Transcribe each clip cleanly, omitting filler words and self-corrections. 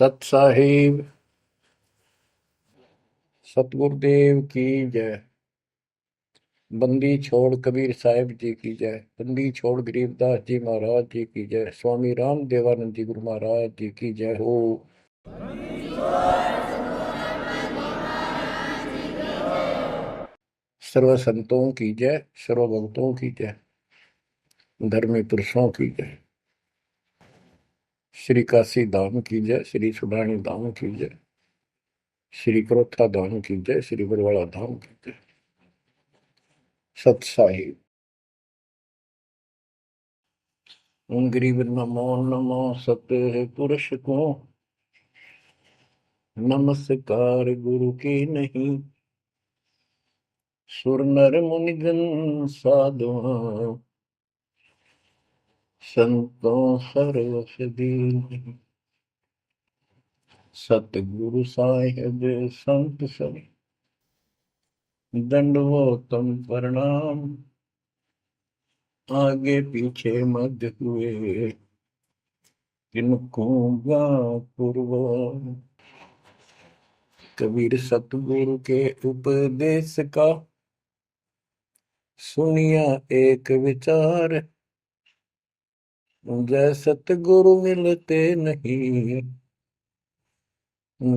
सत साहिब सतगुरुदेव की जय। बंदी छोड़ कबीर साहिब जी की जय। बंदी छोड़ गरीबदास जी महाराज जी की जय। स्वामी राम देवानंद जी गुरु महाराज जी की जय हो। सर्व संतों की जय, सर्व भक्तों की जय, धर्मी पुरुषों की जय। श्री काशी धाम की जय, श्री सुडानी धाम की जय, श्री क्रोथा धाम की जय, श्री बरवाड़ा धाम की जय। सत साहिब गरीब नमो नमो सत्य पुरुष को नमस्कार गुरु की नहीं। सुर नर मुनिजन साधुआ संतों सर्वस दीन। सतगुरु साहिब संत सब दंडवतम प्रणाम। आगे पीछे मध्य हुए किनको पूर्व। कबीर सतगुरु के उपदेश का सुनिया एक विचार। जय सतगुरु मिलते नहीं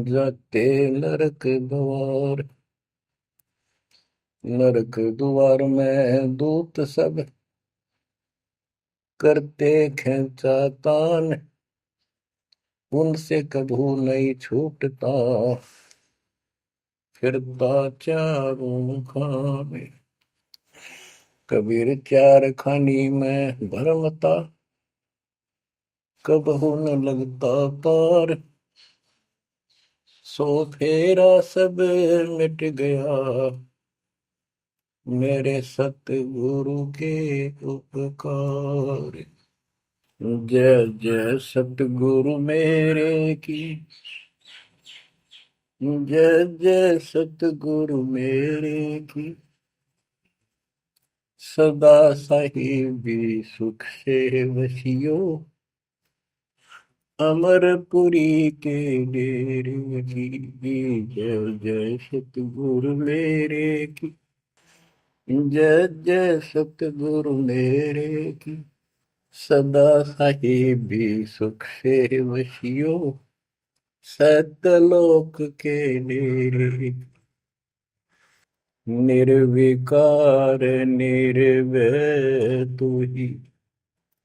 जाते नरक द्वार। नरक द्वार में दूत सब करते खेचा तान। उनसे कभू नहीं छूटता फिरता चारों खाने। कबीर चार खानी में भरमता कबहू न लगता तार। सो फेरा सब मिट गया मेरे सतगुरु के उपकार। जय जय सतगुरु मेरे की जय जय सतगुरु मेरे की। सदा साहिबी सुख से वसियो अमरपुरी के डेरे की। जय जय सतगुरु मेरे की जय जय सतगुरु मेरे की। सदा साहिबी सुख से वसियो सतलोक के डेरे। निर्विकार निर्भय तू ही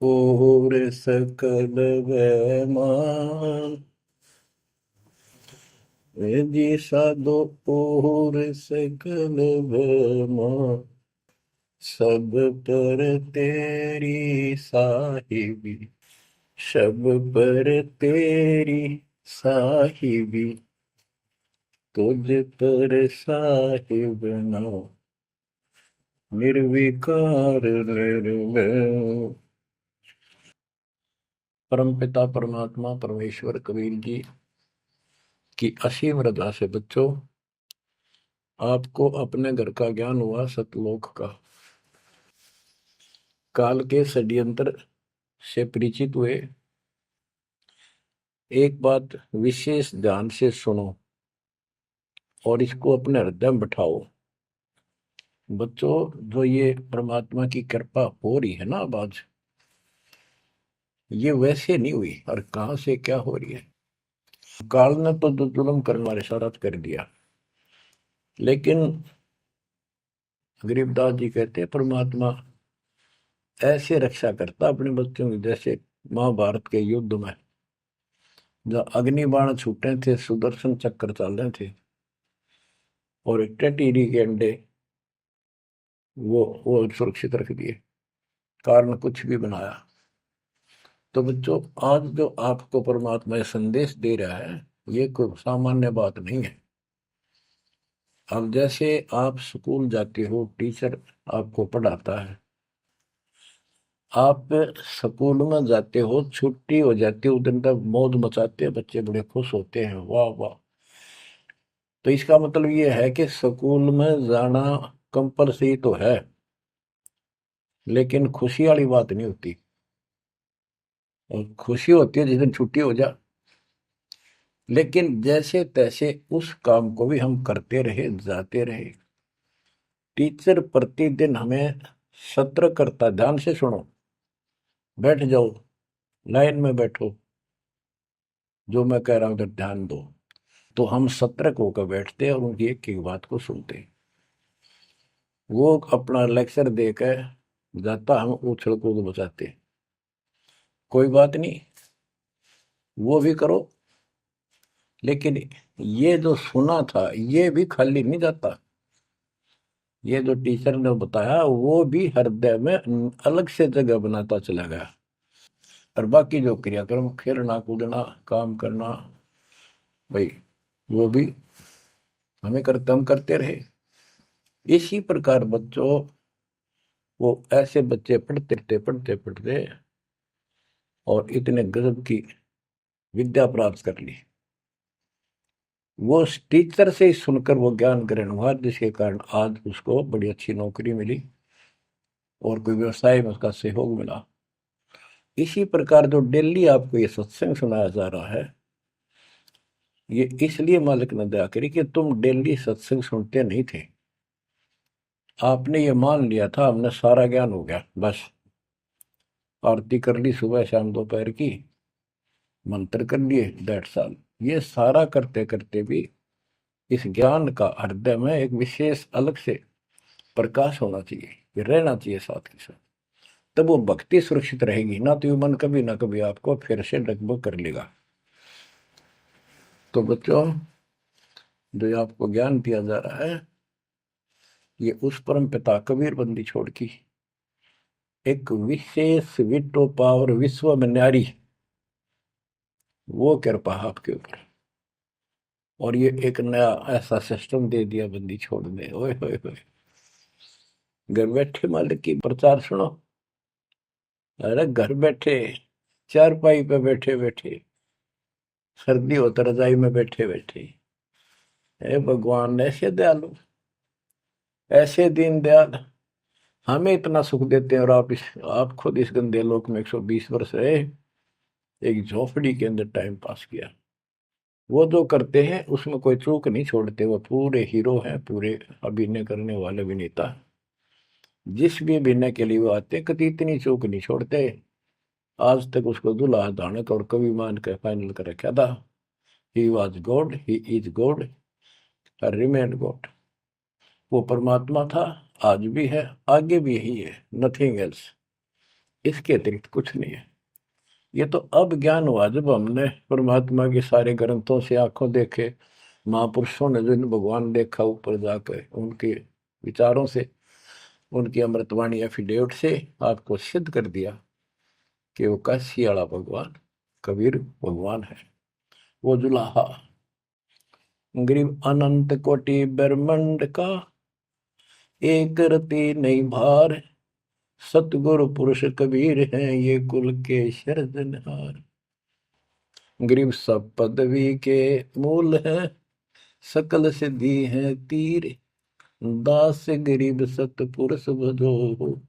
और सकल वैमान। जी साधो और सकल वैमान। सब पर तेरी साहिबी सब पर तेरी साहिबी। तुझ पर साहिब नाम निर्विकार निर्भय। परमपिता परमात्मा परमेश्वर कबीर जी की असीम रजा से बच्चों आपको अपने घर का ज्ञान हुआ सतलोक का। काल के षड्यंत्र से परिचित हुए। एक बात विशेष ध्यान से सुनो और इसको अपने हृदय में बिठाओ। बच्चों जो ये परमात्मा की कृपा हो रही है ना अब आज, ये वैसे नहीं हुई और कहां से क्या हो रही है। काल ने तो जुल्म करने वाले सारा कर दिया, लेकिन गरीबदास जी कहते हैं परमात्मा ऐसे रक्षा करता अपने बच्चों की, जैसे महाभारत के युद्ध में जब अग्निबाण छूटे थे, सुदर्शन चक्र चल रहे थे और टेटीरी के अंडे वो सुरक्षित रख दिए, कारण कुछ भी बनाया। तो बच्चों आज जो आपको परमात्मा संदेश दे रहा है ये कोई सामान्य बात नहीं है। अब जैसे आप स्कूल जाते हो, टीचर आपको पढ़ाता है, आप स्कूल में जाते हो, छुट्टी हो जाती है, उस दिन तक मौज मचाते हैं, बच्चे बड़े खुश होते हैं, वाह वाह। तो इसका मतलब ये है कि स्कूल में जाना कंपलसरी तो है, लेकिन खुशी वाली बात नहीं होती। और खुशी होती है जिस दिन छुट्टी हो जाए। लेकिन जैसे तैसे उस काम को भी हम करते रहे, जाते रहे। टीचर प्रतिदिन हमें सत्र करता, ध्यान से सुनो, बैठ जाओ, लाइन में बैठो, जो मैं कह रहा हूं उधर ध्यान दो। तो हम सतर्क होकर बैठते और उनकी एक एक बात को सुनते। वो अपना लेक्चर देकर जाता, हम उछल कूद बचाते। कोई बात नहीं, वो भी करो, लेकिन ये जो सुना था ये भी खाली नहीं जाता। ये जो टीचर ने बताया वो भी हृदय में अलग से जगह बनाता चला गया। और बाकी जो क्रियाक्रम, खेलना कूदना, काम करना, भाई वो भी हम करते रहे। इसी प्रकार बच्चों, वो ऐसे बच्चे पढ़ते और इतने गजब की विद्या प्राप्त कर ली। वो उस टीचर से ही सुनकर वो ज्ञान ग्रहण हुआ, जिसके कारण आज उसको बड़ी अच्छी नौकरी मिली और कोई व्यवसाय में उसका सहयोग मिला। इसी प्रकार जो डेली आपको ये सत्संग सुनाया जा रहा है, ये इसलिए मालिक ने दया करी कि तुम डेली सत्संग सुनते नहीं थे। आपने ये मान लिया था हमने सारा ज्ञान हो गया, बस आरती कर ली सुबह शाम दोपहर की, मंत्र कर लिए, दैट साल। ये सारा करते करते भी इस ज्ञान का हृदय में एक विशेष अलग से प्रकाश होना चाहिए, ये रहना चाहिए साथ के साथ। तब वो भक्ति सुरक्षित रहेगी, ना तो ये मन कभी ना कभी आपको फिर से डगमग कर लेगा। तो बच्चों, जो आपको ज्ञान दिया जा रहा है, ये उस परम पिता कबीर बंदी छोड़ की एक विशेष विटो पावर विश्व में न्यारी, वो कृपा आपके ऊपर। और ये एक नया ऐसा सिस्टम दे दिया बंदी छोड़ दे, ओए होए होए। घर बैठे मालिक की प्रचार सुनो। अरे घर बैठे, चारपाई पे बैठे बैठे, सर्दी हो तो रजाई में बैठे बैठे, हे भगवान ऐसे दयालु, ऐसे दीन दयाल, हमें इतना सुख देते हैं। और आप खुद इस गंदे लोक में 120 वर्ष रहे, एक झोपड़ी के अंदर टाइम पास किया। वो जो करते हैं उसमें कोई चूक नहीं छोड़ते, वो पूरे हीरो हैं, पूरे अभिनय करने वाले अभिनेता। जिस भी अभिनय के लिए वो आते कभी इतनी चूक नहीं छोड़ते। आज तक उसको दुल्हा दानक और कवि मान के फाइनल कर रखा था। He was God, he is God, remain God. वो परमात्मा था, आज भी है, आगे भी यही है, नथिंग एल्स। इसके अतिरिक्त कुछ नहीं है। ये तो अब ज्ञान हुआ जब हमने परमात्मा के सारे ग्रंथों से आंखों देखे, महापुरुषों ने जिन भगवान देखा ऊपर जाकर, उनके विचारों से, उनकी अमृतवाणी एफिडेविट से आपको सिद्ध कर दिया कि वो काशी वाला भगवान कबीर भगवान है। वो जुलाहा गरीब अनंत कोटि ब्रह्मांड का एक रति नहीं भार, सतगुरु पुरुष कबीर हैं ये कुल के सिरजनहार। गरीब सब पदवी के मूल है, सकल सिद्धि है तीर, दास गरीब सतपुरुष भजो,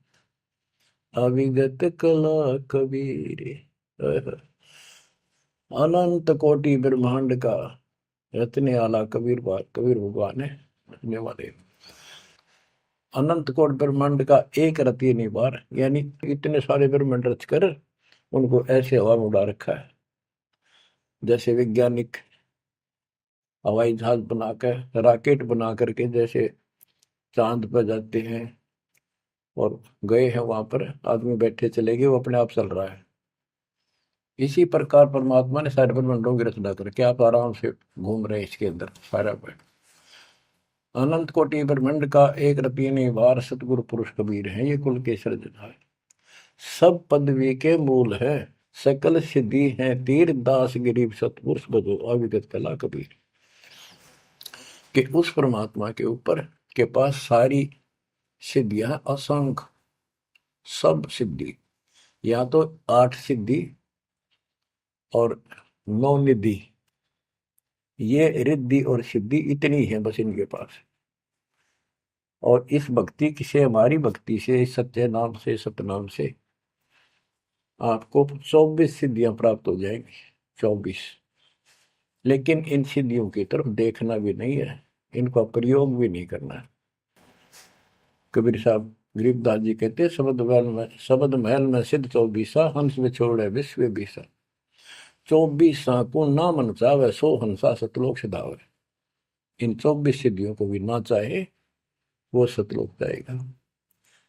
अविगत कला कबीर। अनंत कोटि ब्रह्मांड का रत्ने आला कबीर भगवान है रखने वाले। अनंत कोट ब्रह्मांड का एक रति निवार, यानी इतने सारे ब्रह्मांड रच कर उनको ऐसे हवा में उड़ा रखा है। जैसे वैज्ञानिक हवाई जहाज बनाकर, रॉकेट बना करके जैसे चांद पर जाते हैं और गए हैं, वहां पर आदमी बैठे चले गए, वो अपने आप चल रहा है। इसी प्रकार परमात्मा ने सारे ब्रह्मांडों की रचना करके आप आराम से घूम रहे हैं इसके अंदर सारा पर। अनंत कोटि ब्रह्मांड का एक रति निवार, सतगुरु पुरुष कबीर है ये कुल के सिरजनहार। सब पदवी के मूल है, सकल सिद्धि है तीर, दास गरीब सतपुरुष भजो, अविगत कला कबीर। कि उस परमात्मा के ऊपर के पास सारी सिद्धियां असंख्य, सब सिद्धि, या तो 8 सिद्धि और 9 निधि, ये रिद्धि और सिद्धि इतनी है बस इनके पास। और इस भक्ति से, हमारी भक्ति से, सत्य नाम से, सतनाम से आपको 24 सिद्धियां प्राप्त हो जाएंगी। 24 लेकिन इन सिद्धियों की तरफ देखना भी नहीं है, इनका प्रयोग भी नहीं करना है। कबीर साहब गरीबदास जी कहते हैं, शब्द महल में सिद्ध चौबीसा, हंस विछोड़े विश्व बीसा। 24 को ना मन चावे, 100 हंसा सतलोक सिधावे। इन 24 सिद्धियों को भी ना चाहे वो सतलोक जाएगा।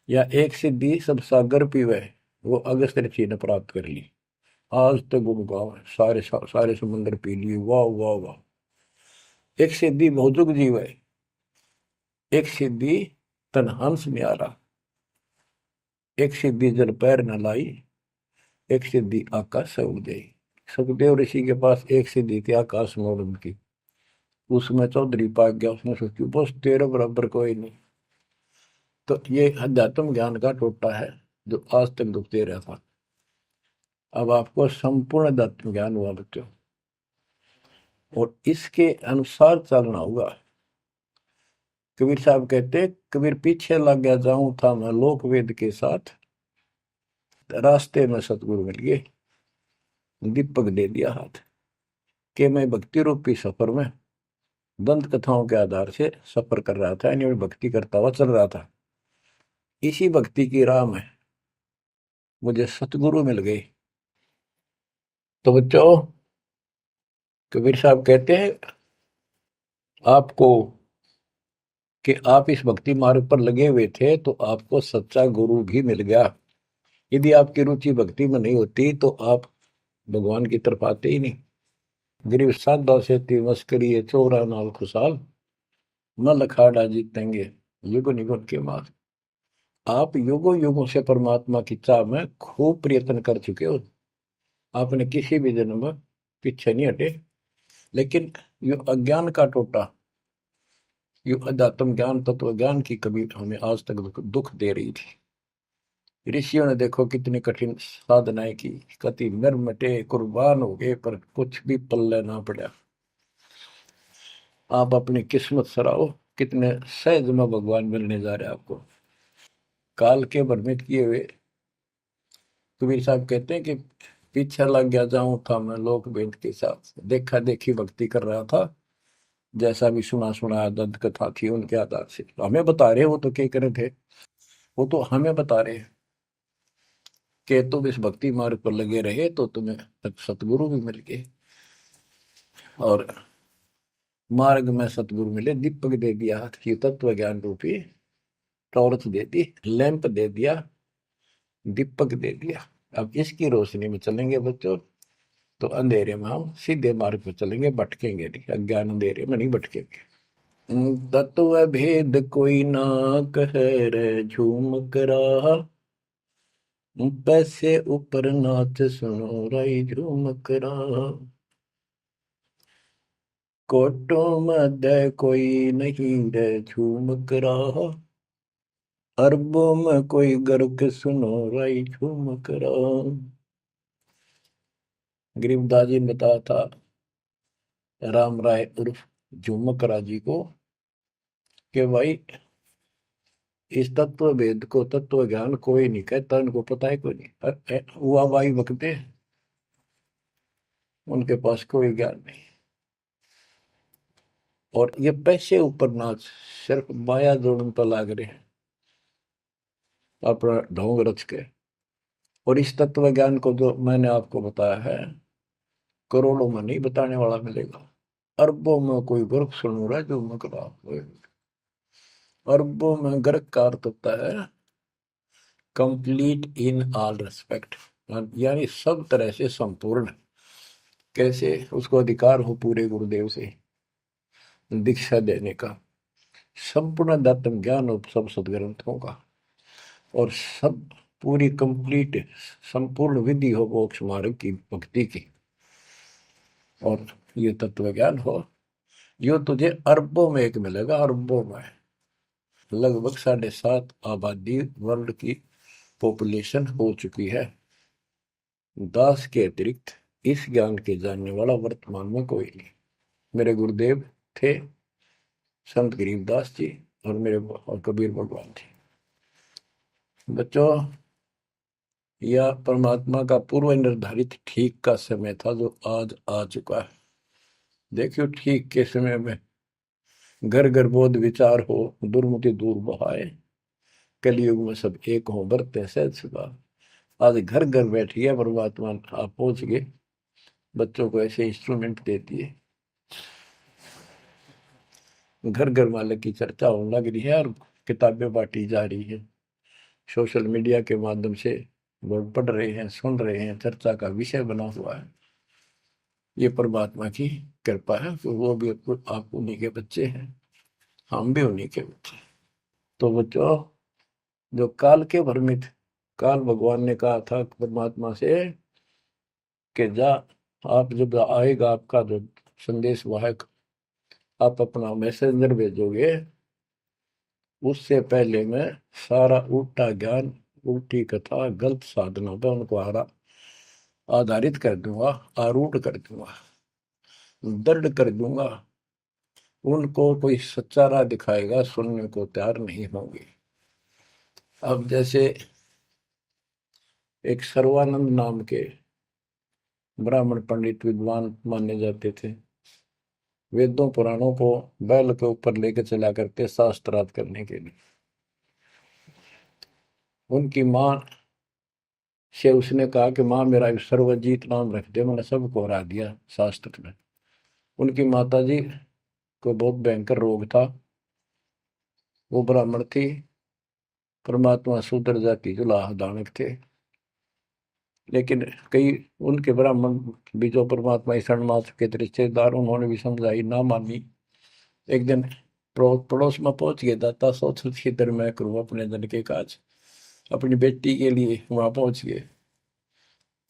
या एक सिद्धि सब सागर पीवे, वो अगस्त ऋषि ने प्राप्त कर ली। आज तक गुण गाओ, सारे समुद्र पी लिए, वाह वाह वाह। एक सिद्धि बहुजुग जीव है, एक सिद्धि तन हंस न्यारा, एक सिद्धि जल पैर न लाई, एक सिद्धि आकाश से उड़ गई। सुखदेव ऋषि के पास एक सिद्धि थी आकाश में उड़न की, उसमें चौधरी पाक गया, उसने सोची बस तेरे बराबर कोई नहीं। तो ये अध्यात्म ज्ञान का टोटा है जो आज तक दुख दे रहा था। अब आपको संपूर्ण अध्यात्म ज्ञान हुआ बच्चों, और इसके अनुसार चलना होगा। कबीर साहब कहते, कबीर पीछे लग गया जाऊं था मैं लोक वेद के साथ, रास्ते में सतगुरु मिल गए, दीपक दे दिया हाथ, कि मैं भक्ति रूपी सफर में दंत कथाओं के आधार से सफर कर रहा था, यानी भक्ति करता हुआ चल रहा था। इसी भक्ति की राह में मुझे सतगुरु मिल गए। तो बच्चों, कबीर साहब कहते हैं आपको कि आप इस भक्ति मार्ग पर लगे हुए थे तो आपको सच्चा गुरु भी मिल गया। यदि आपकी रुचि भक्ति में नहीं होती तो आप भगवान की तरफ आते ही नहीं। गरीब साधा से मस्करी है चोरा नाल खुशाल, न लखाड़ा जीतेंगे युग निगुण के मार। आप युगों युगों से परमात्मा की चाह में खूब प्रयत्न कर चुके हो, आपने किसी भी जन्म में पीछे नहीं हटे। लेकिन यो अज्ञान का टोटा, यो अध्यात्म ज्ञान तत्व ज्ञान की कभी हमें आज तक दुख दे रही थी। ऋषियों ने देखो कितनी कठिन साधनाएं की, कति नर मटे कुर्बान हो गए, पर कुछ भी पल्ले ना पड़ा। आप अपनी किस्मत सराहो, कितने सहज में भगवान मिलने जा रहे हैं आपको। काल के भ्रमित किए हुए कबीर साहब कहते हैं कि पीछे लग गया जाऊं था मैं लोक वेद के साथ, देखा देखी भक्ति कर रहा था, जैसा भी सुना सुना दंत कथा थी उनके आधार से। तो हमें बता रहे, वो तो क्या करे थे, वो तो हमें बता रहे कि तुम इस भक्ति मार्ग पर लगे रहे तो तुम्हें सतगुरु भी मिल गए। और मार्ग में सतगुरु मिले, दीपक दे दिया, तत्व ज्ञान रूपी टॉर्च दे दी, लैंप दे दिया, दीपक दे दिया। अब इसकी रोशनी में चलेंगे बच्चों तो अंधेरे में हम सीधे मार्ग पर चलेंगे, भटकेंगे नहीं, अज्ञान अंधेरे में नहीं भटकेंगे। तत्व भेद कोई ना कहे रे झूम करा, पैसे ऊपर नाच सुनो राई झूम करा। कोटों मध्य कोई नहीं रे झूम करा, अरबों में कोई गर्क सुनो राई झूम करा। गरीबदास जी ने बताया था राम राय उर्फ झूमकरा जी को कि भाई इस तत्व भेद को, तत्व ज्ञान कोई नहीं कहता, उनको पता है कोई नहीं, हुआ भाई बकते उनके पास कोई ज्ञान नहीं। और ये पैसे ऊपर नाच, सिर्फ माया जोड़न पर लाग रहे हैं अपना ढोंग रच के। और इस तत्व ज्ञान को जो मैंने आपको बताया है, करोड़ों में नहीं बताने वाला मिलेगा, अरबों में कोई गर्क सुन रहा है जो मकरा। अरबों में गर्क का अर्थ होता है कंप्लीट इन ऑल रेस्पेक्ट, यानी सब तरह से संपूर्ण। कैसे उसको अधिकार हो पूरे गुरुदेव से दीक्षा देने का, संपूर्ण अध्यात्म ज्ञान हो सब सदग्रंथों का, और सब पूरी कंप्लीट संपूर्ण विधि हो मोक्ष मार्ग की भक्ति की, और ये तत्व ज्ञान हो, यो तुझे अरबों में एक मिलेगा, अरबों में। लगभग 7.5 आबादी वर्ल्ड की पॉपुलेशन हो चुकी है। दास के अतिरिक्त इस ज्ञान के जानने वाला वर्तमान में कोई नहीं। मेरे गुरुदेव थे संत गरीबदास जी, और मेरे और कबीर भगवान जी। बच्चों, यह परमात्मा का पूर्व निर्धारित ठीक का समय था जो आज आ चुका है। देखियो ठीक के समय में घर घर बोध विचार हो, दुर्मति दूर बहाए, कलयुग में सब एक हो, बरते सहज सुखा। आज घर घर बैठी है परमात्मा, आप पहुंच गए, बच्चों को ऐसे इंस्ट्रूमेंट देती है, घर घर मालिक की चर्चा होने लग रही है और किताबें बांटी जा रही है, सोशल मीडिया के माध्यम से लोग पढ़ रहे हैं, सुन रहे हैं, चर्चा का विषय बना हुआ है। ये परमात्मा की कृपा है कि वो भी आप उन्हीं के बच्चे हैं, हम भी उन्हीं के बच्चे। तो बच्चों, जो काल के भ्रमित, काल भगवान ने कहा था परमात्मा से कि जा, आप जब आएगा आपका जो संदेश वाहक, आप अपना मैसेंजर भेजोगे, उससे पहले मैं सारा उल्टा ज्ञान, उल्टी कथा, गलत साधनों पर उनको आधारित कर दूंगा, आरूढ़ कर दूंगा, दृढ़ कर दूंगा। उनको कोई सच्चा राह दिखाएगा, सुनने को तैयार नहीं होंगे। अब जैसे एक सर्वानंद नाम के ब्राह्मण पंडित विद्वान माने जाते थे, वेदों पुराणों को बैल के ऊपर लेकर चला करते शास्त्रार्थ करने के लिए। उनकी माँ से उसने कहा कि माँ मेरा सर्वजीत नाम रख दे, मैंने सबको हरा दिया शास्त्र में। उनकी माता जी को बहुत भयंकर रोग था, वो ब्राह्मण थी, परमात्मा शूद्र जाति जुलाह दानक थे, लेकिन कई उनके ब्राह्मण भी जो परमात्मा ईश्वर मात्र के रिश्तेदार, उन्होंने भी समझाई, ना मानी। एक दिन पड़ोस में पहुंच गया, दाता सोच इधर मैं करूँ अपने धन के काज, अपनी बेटी के लिए वहां पहुंच गए,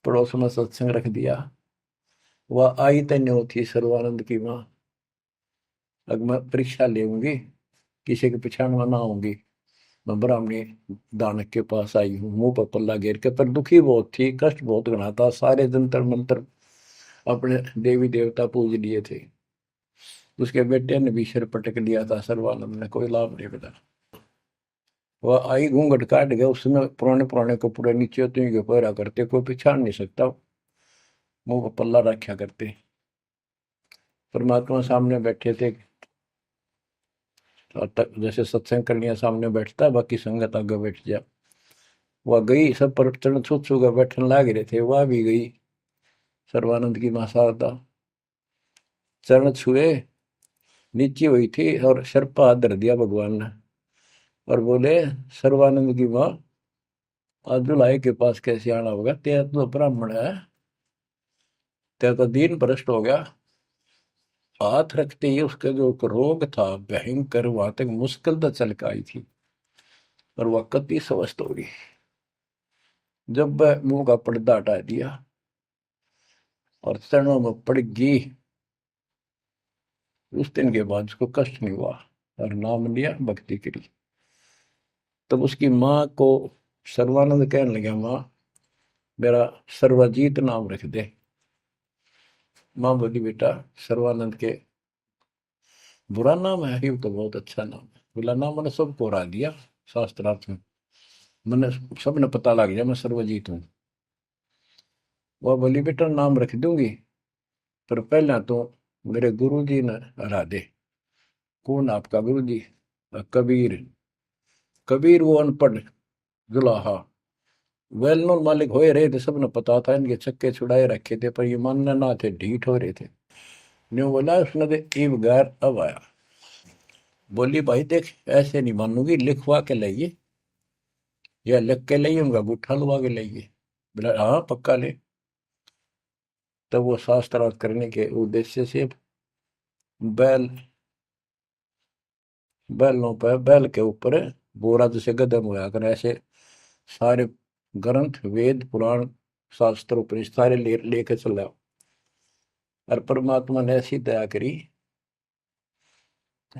पड़ोस में सत्संग रख दिया। वह आई तन्यो थी सर्वानंद की माँ, अब मैं परीक्षा लेंगी, किसी के पिछाड़ में ना आऊंगी, मैं ब्राह्मणी दानक के पास आई हूँ, मुंह पर पल्ला घेर के, पर दुखी बहुत थी, कष्ट बहुत घना था, सारे जंतर मंत्र अपने देवी देवता पूज लिए थे, उसके बेटे ने भी सिर पटक लिया था, सर्वानंद ने कोई लाभ नहीं मिला। वह आई, घूंघट काट गया, उसमें पुराने पुराने कपड़े नीचे तुम के पहरा करते, कोई पिछाड़ नहीं सकता, मुंह पर पल्ला रखा करते। परमात्मा सामने बैठे थे, जैसे सत्संग करने सामने बैठता है, बाकी संगत आगे बैठ जा। वह गई, सब पर चरण छू छू कर बैठने लग रहे थे, वह भी गई, सर्वानंद की मां शारदा, चरण छुए, नीचे हुई थी और सर पर हाथ धर दिया भगवान ने और बोले, सर्वानंद की मां, आज दुल्हाई के पास कैसे आना होगा, तेरा तो ब्राह्मण है, तेरा तो दीन भ्रष्ट हो गया। हाथ रखते ही उसका जो रोग था भयंकर, वहां तक मुश्किल तो चल के आई थी, और वह कति स्वस्थ हो गई। जब वह मुंह का पर्दा हटा दिया और चरणों में पड़ गई, उस दिन के बाद उसको कष्ट नहीं हुआ और नाम लिया, भक्ति करी। तब उसकी माँ को सर्वानंद कहने लगा, माँ मेरा सर्वजीत नाम रख दे। माँ बोली, बेटा सर्वानंद के बुरा नाम है, ही तो बहुत अच्छा नाम है। बोला, नाम मैंने सबको हरा दिया शास्त्रार्थ में, मैंने सबने पता लग गया मैं सर्वजीत हूँ। वह बोली, बेटा नाम रख दूंगी, पर पहले तो मेरे गुरु जी ने हरा दे। कौन आपका गुरु जी? कबीर। कबीर वो अनपढ़ जुलाहा, वेल नोन मालिक हो रहे थे, सबने पता था, इनके छक्के छुड़ाए रखे थे, पर ये मानने ना थे, ढीठ हो रहे थे। न्यू बोला उसने, दे ईब गैर अब आया। बोली, भाई देख ऐसे नहीं मानूंगी, लिखवा के लाइए, या लिख के लाइए, उनका गुट्ठा लुआ के लाइए। बोला, हाँ पक्का ले। तब वो शास्त्रार्थ करने के उद्देश्य से बैल, बैलों पर, बैल के ऊपर बोरा जैसे गदम होया कर, ऐसे सारे ग्रंथ, वेद, पुराण, शास्त्र, उपनिषद सारे लेके चला। और परमात्मा ने ऐसी दया करी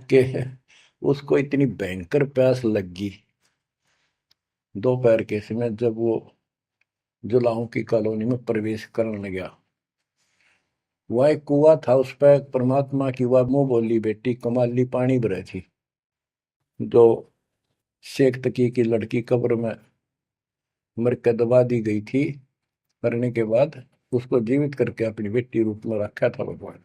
कि उसको इतनी भयंकर प्यास लगी दोपहर के समय, जब वो जुलाहों की कॉलोनी में प्रवेश करने गया। वह एक कुआ था, उस पर परमात्मा की वह मुंह बोली बेटी कमाली पानी भरे थी, जो शेख तकी की लड़की कब्र में मर के दबा दी गई थी, करने के बाद उसको जीवित करके अपनी बेटी रूप में रखा था भगवान।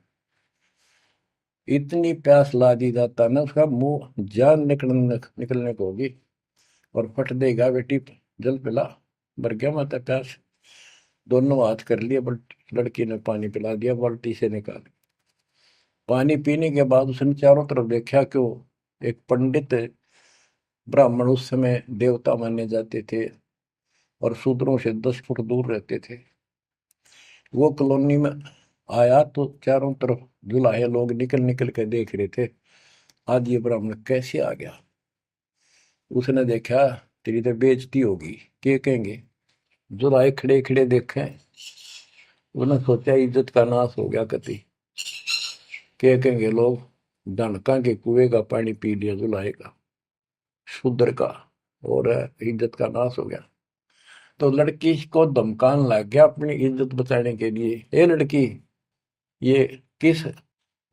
इतनी प्यास ला दी जाता ना, उसका मुंह जान निकलने को होगी और फट देगा बेटी, जल पिला। भर गया माता प्यास। दोनों हाथ कर लिए, बट लड़की ने पानी पिला दिया बाल्टी से निकाल। पानी पीने के बाद उसने चारों तरफ देखा कि एक पंडित ब्राह्मण, उस समय देवता माने जाते थे और शूद्रों से 10 फुट दूर रहते थे, वो कॉलोनी में आया तो चारों तरफ जुलाहे लोग निकल निकल के देख रहे थे, आज ये ब्राह्मण कैसे आ गया। उसने देखा, तेरी तो बेइज्जती होगी, क्या कहेंगे। जुलाहे खड़े खड़े देखे, उन्होंने सोचा इज्जत का नाश हो गया कति, क्या कहेंगे लोग, डनका के कुएं का पानी पी लिया जुलाहे का, शूद्र का, और इज्जत का नाश हो गया। तो लड़की को धमकाने लग गया अपनी इज्जत बचाने के लिए, ए लड़की, ये किस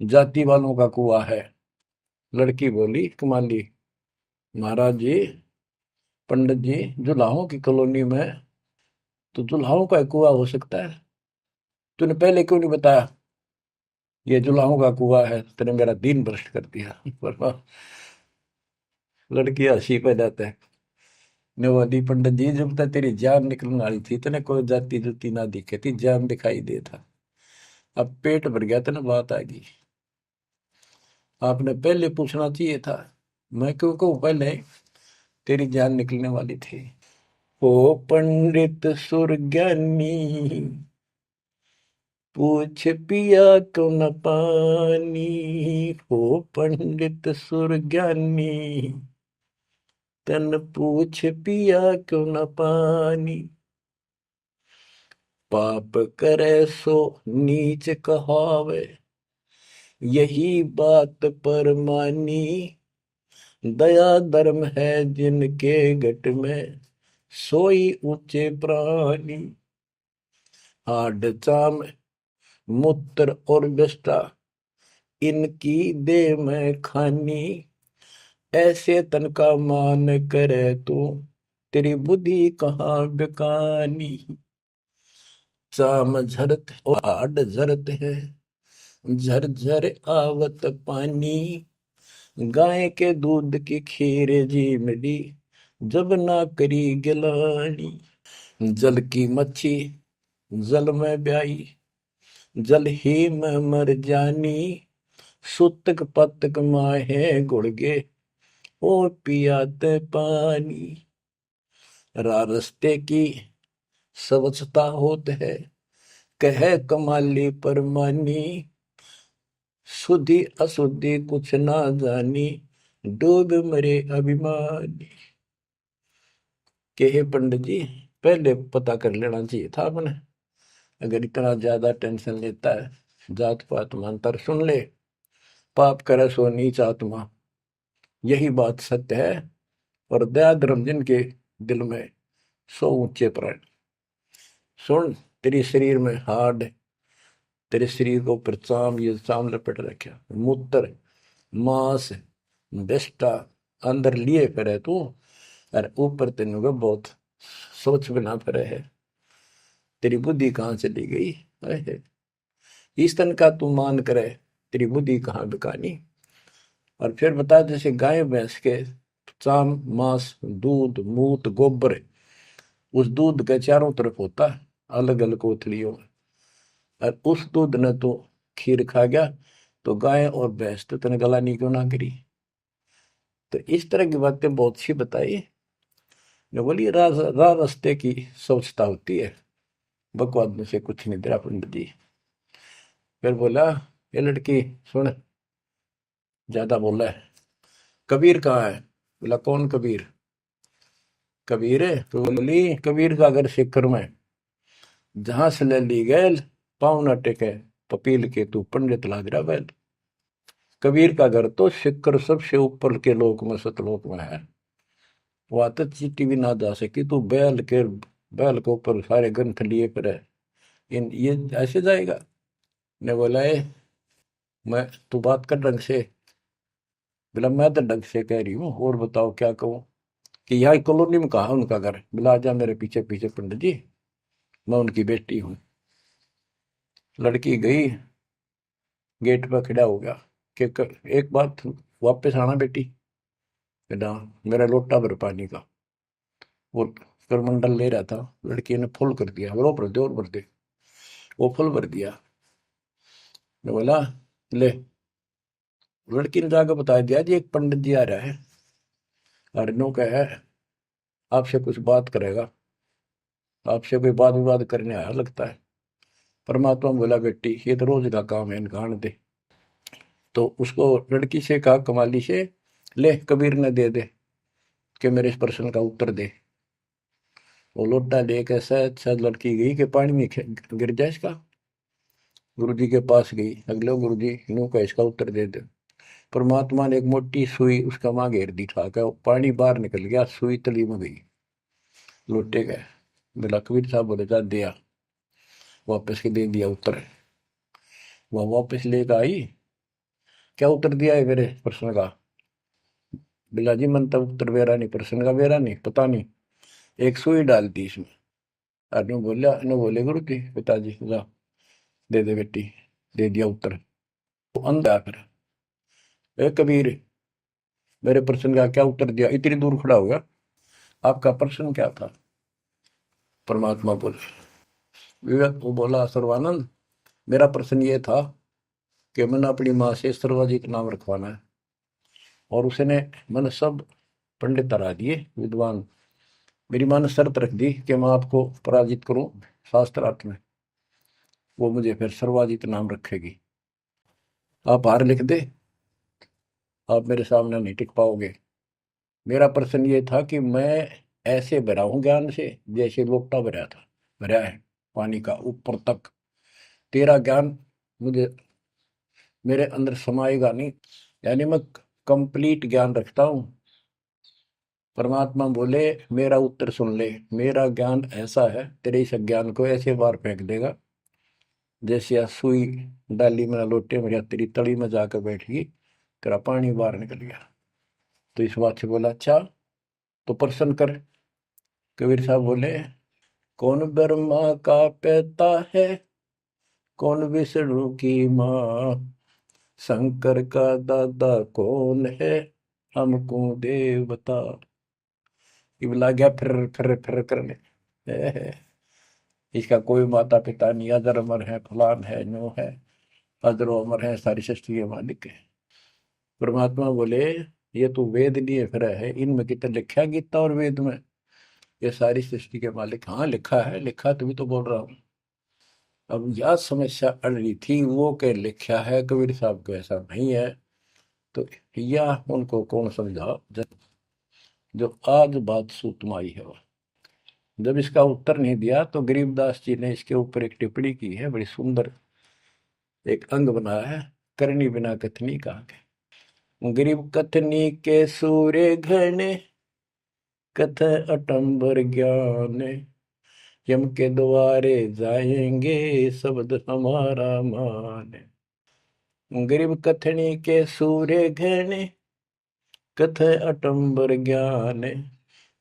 जाति वालों का कुआं है। लड़की बोली, कमाली, महाराज जी, पंडित जी, जुलाहों की कॉलोनी में तो जुलाहों का कुआं हो सकता है, तूने पहले क्यों नहीं बताया ये जुलाहों का कुआं है, तेने मेरा दिन भ्रष्ट कर दिया। पर लड़की हंसी पे जाता है, ने बोली, पंडित जी, जब तक तेरी जान निकलने वाली थी तेने कोई जाति जुती ना दिखे थी, जान दिखाई दे था, अब पेट भर गया तेने बात आ गई, आपने पहले पूछना चाहिए था। मैं क्यों कहूँ पहले, तेरी जान निकलने वाली थी। ओ पंडित सुरज्ञानी, पूछ पिया क्यों न पानी, हो पंडित सुरज्ञानी, तन पूछ पिया क्यों न पानी। पाप करे सो नीच कहावे, यही बात पर मानी, दया धर्म है जिनके घट में, सोई ऊंचे प्राणी। हाड चाम मूत्र और विष्ठा, इनकी दे में खानी, ऐसे तन का मान करे तू, तेरी बुद्धि कहाँ बेकानी। चाम झरत और हाड झरत है, झरझर आवत पानी, गाय के दूध की खीर जी मिली, जब ना करी गिलानी। जल की मच्छी जल में ब्याई, जल ही में मर जानी, सुतक पतक माहे गुड़गे, ओ पियाते पानी। रास्ते की स्वच्छता होत है, कह कमाली परमानी, शुद्धि अशुद्धि कुछ ना जानी, डूब मरे अभिमानी। के हे पंडित जी, पहले पता कर लेना चाहिए था अपने, अगर इतना ज्यादा टेंशन लेता है, जात पात मानतर सुन ले, पाप करे सो नीच आत्मा, यही बात सत्य है। और दया धर्म जिनके दिल में, सो ऊंचे प्राण। सुन, तेरे शरीर में हाड, तेरे शरीर को ऊपर चाम, ये चाम लपेट रखा, मूत्र मांस विष्ठा अंदर लिए फिरे तू, और ऊपर तेन को बहुत सोच बना फिरे है, तेरी बुद्धि कहाँ चली गई है, इस तन का तू मान करे, तेरी बुद्धि कहाँ बिकानी। और फिर बता, जैसे गाय भैंस के चाम मांस दूध मूत गोबर, उस दूध के चारों तरफ होता है अलग अलग कोथलियों में, और उस दूध ने तो खीर खा गया, तो गाय और भैंस तो तेने गलानी क्यों ना करी। तो इस तरह की बातें बहुत सी बताई। जो बोली, रास्ते की स्वच्छता होती है, बकवाद में से कुछ नहीं तेरा पंडित जी। फिर बोला, ये लड़की सुन, ज्यादा बोला है, कबीर कहाँ है। बोला, कौन कबीर। कबीर है तो बोली, कबीर का घर सिक्कर में, जहां से ले ली गैल, पाँव न टेके पपील के, तू पंडित लाग रहा बैल। कबीर का घर तो सिक्कर सबसे ऊपर के लोक में, सतलोक में है, वहां तक चीटी भी ना जा सकी, तू बैल के ऊपर सारे ग्रंथ लिए पर है, इन ये ऐसे जाएगा। ने बोला, मैं, तू बात कर ढंग से। बोला, मैं तो ढंग से कह रही हूँ, और बताओ क्या कहूँ। कि यहाँ कॉलोनी में कहा उनका घर। बोला, जा मेरे पीछे पीछे पंडित जी, मैं उनकी बेटी हूँ। लड़की गई, गेट पर खड़ा हो गया, कि एक बात वापस आना बेटी, बेटा मेरा लोटा भर पानी का। वो करमंडल ले रहा था, लड़की ने फुल कर दिया, वो भर दे और भर दे, वो फुल भर दिया। मैं बोला ले, लड़की ने जाकर बता दिया जी एक पंडित जी आ रहा है, अर्नो का है, आपसे कुछ बात करेगा, आपसे कोई बात विवाद करने आया लगता है। परमात्मा बोला बेटी ये तो रोज का काम है, इनका दे। तो उसको लड़की से कहा कमाली से, ले कबीर ने दे दे कि मेरे इस प्रश्न का उत्तर दे। वो लोटा लेकर शायद शायद लड़की गई कि पानी में गिर जाए इसका। गुरु जी के पास गई, अगले गुरु जी यूं का इसका उत्तर दे दे। परमात्मा ने एक मोटी सुई उसका माँ घेर दी, ठा कर पानी बाहर निकल गया, सुई तली में गई, लोटे गए। बोला कबीर साहब बोले जा दिया, वापस के दे दिया उत्तर। वह वापस लेकर आई, क्या उत्तर दिया है मेरे प्रश्न का? बिला जी मन तब उत्तर बेरा नहीं, प्रश्न का बेरा नहीं, पता नहीं, एक सुई डाल दी इसमें। अनु बोला, अनु बोले गुरु जी पिताजी जा दे दे बेटी, दे दिया उत्तर। वो अंधा फिर, ए कबीर मेरे प्रश्न का क्या उत्तर दिया? इतनी दूर खड़ा हो गया, आपका प्रश्न क्या था? परमात्मा बोले, विवेक वो बोला सर्वानंद मेरा प्रश्न ये था कि मैंने अपनी माँ से सर्वाजीत नाम रखवाना है, और उसने मैंने सब पंडित हरा दिए विद्वान, मेरी माँ ने शर्त रख दी कि मैं आपको पराजित करूं शास्त्रार्थ में, वो मुझे फिर सर्वाजीत नाम रखेगी। आप हार लिख दे, आप मेरे सामने नहीं टिक पाओगे। मेरा प्रश्न ये था कि मैं ऐसे भरा हूं ज्ञान से जैसे लोटा भरा था, भरा है पानी का ऊपर तक, तेरा ज्ञान मुझे मेरे अंदर समाएगा नहीं, यानी मैं कंप्लीट ज्ञान रखता हूं। परमात्मा बोले मेरा उत्तर सुन ले, मेरा ज्ञान ऐसा है तेरे इस ज्ञान को ऐसे बार फेंक देगा जैसे या सुई डाली में लोटे में या तेरी तली में जाकर बैठ गई, तेरा पानी बाहर निकल गया। तो इस बात से बोला अच्छा तो प्रश्न कर। कबीर साहब बोले कौन ब्रह्मा का पिता है, कौन विष्णु की माँ, शंकर का दादा कौन है, हमको देव बता। ये बोला गया फिर करने, इसका कोई माता पिता नहीं, अजर अमर है, फलान है, नो है, अजरो अमर है, सारी सृष्टि के मालिक है। परमात्मा बोले ये तो वेद लिए फिर है, इनमें कितना लिखा गीता और वेद में ये सारी सृष्टि के मालिक? हाँ लिखा है, लिखा तभी तो बोल रहा हूँ। अब यह समस्या अड़ रही थी, वो के लिखा है कबीर साहब को ऐसा नहीं है, तो यह उनको कौन समझा जो आज बात सूतम आई है। जब इसका उत्तर नहीं दिया तो गरीबदास जी ने इसके ऊपर एक टिप्पणी की है, बड़ी सुंदर एक अंग बनाया है, करनी बिना कथनी कहा के। गरीब कथनी के सूर्य घने, कथ अटंबर ज्ञान, यम के द्वारे जाएंगे शब्द हमारा मान। गरीब कथनी के सूर्य घने, कथ अटंबर ज्ञान,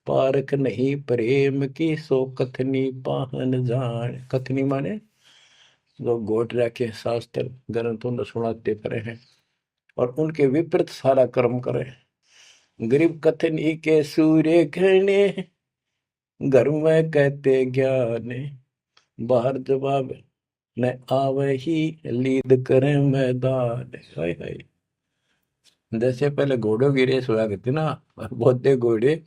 पारख नहीं प्रेम की सो कथनी पाहन जान। कथनी माने जो गोट रखे शास्त्र ग्रंथों ने सुनाते पड़े हैं और उनके विपरीत सारा कर्म करे। गरीब कथनी के सूर्य घने, घर में कहते ज्ञान, बाहर जवाब न आवे ही लीद करे मैदान। हाय हाय, जैसे पहले घोड़ों की रेस हुआ करती ना, और बहुत घोड़े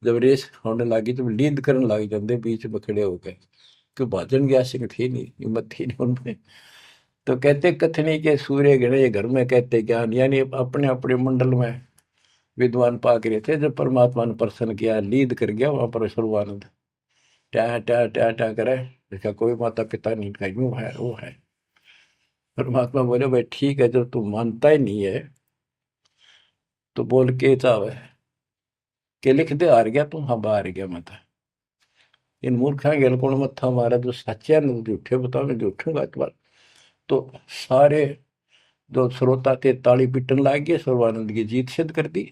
जब रेस होने लगी तो लीड करने लग जाते बीच में खड़े होकर, क्यों भाजन की आशिक थी नहीं, हिम्मत थी नहीं उनमें। तो कहते कथनी के सूर्य गणे घर में कहते ज्ञान, यानी अपने अपने मंडल में विद्वान पाक रहे थे। जब परमात्मा ने प्रसन्न किया, लीद कर गया वहां पर सर्वानंद, ट्या ट्या ट्या ट्या करे, इसका कोई माता पिता नहीं, का यूं है वो है। परमात्मा बोले भाई ठीक है, जब तू मानता ही नहीं है तो बोल के चाहे के लिख दे, हार गया तू, हाँ हार गया मैं तो। इन मूर्खा गेल कौन मत्था मारा, जो सच्चे न झूठे बताओ, मैं झूठूंगा इस बार। तो सारे जो श्रोता थे ताली पीटन लाग गए, सर्वानंद की जीत सिद्ध कर दी।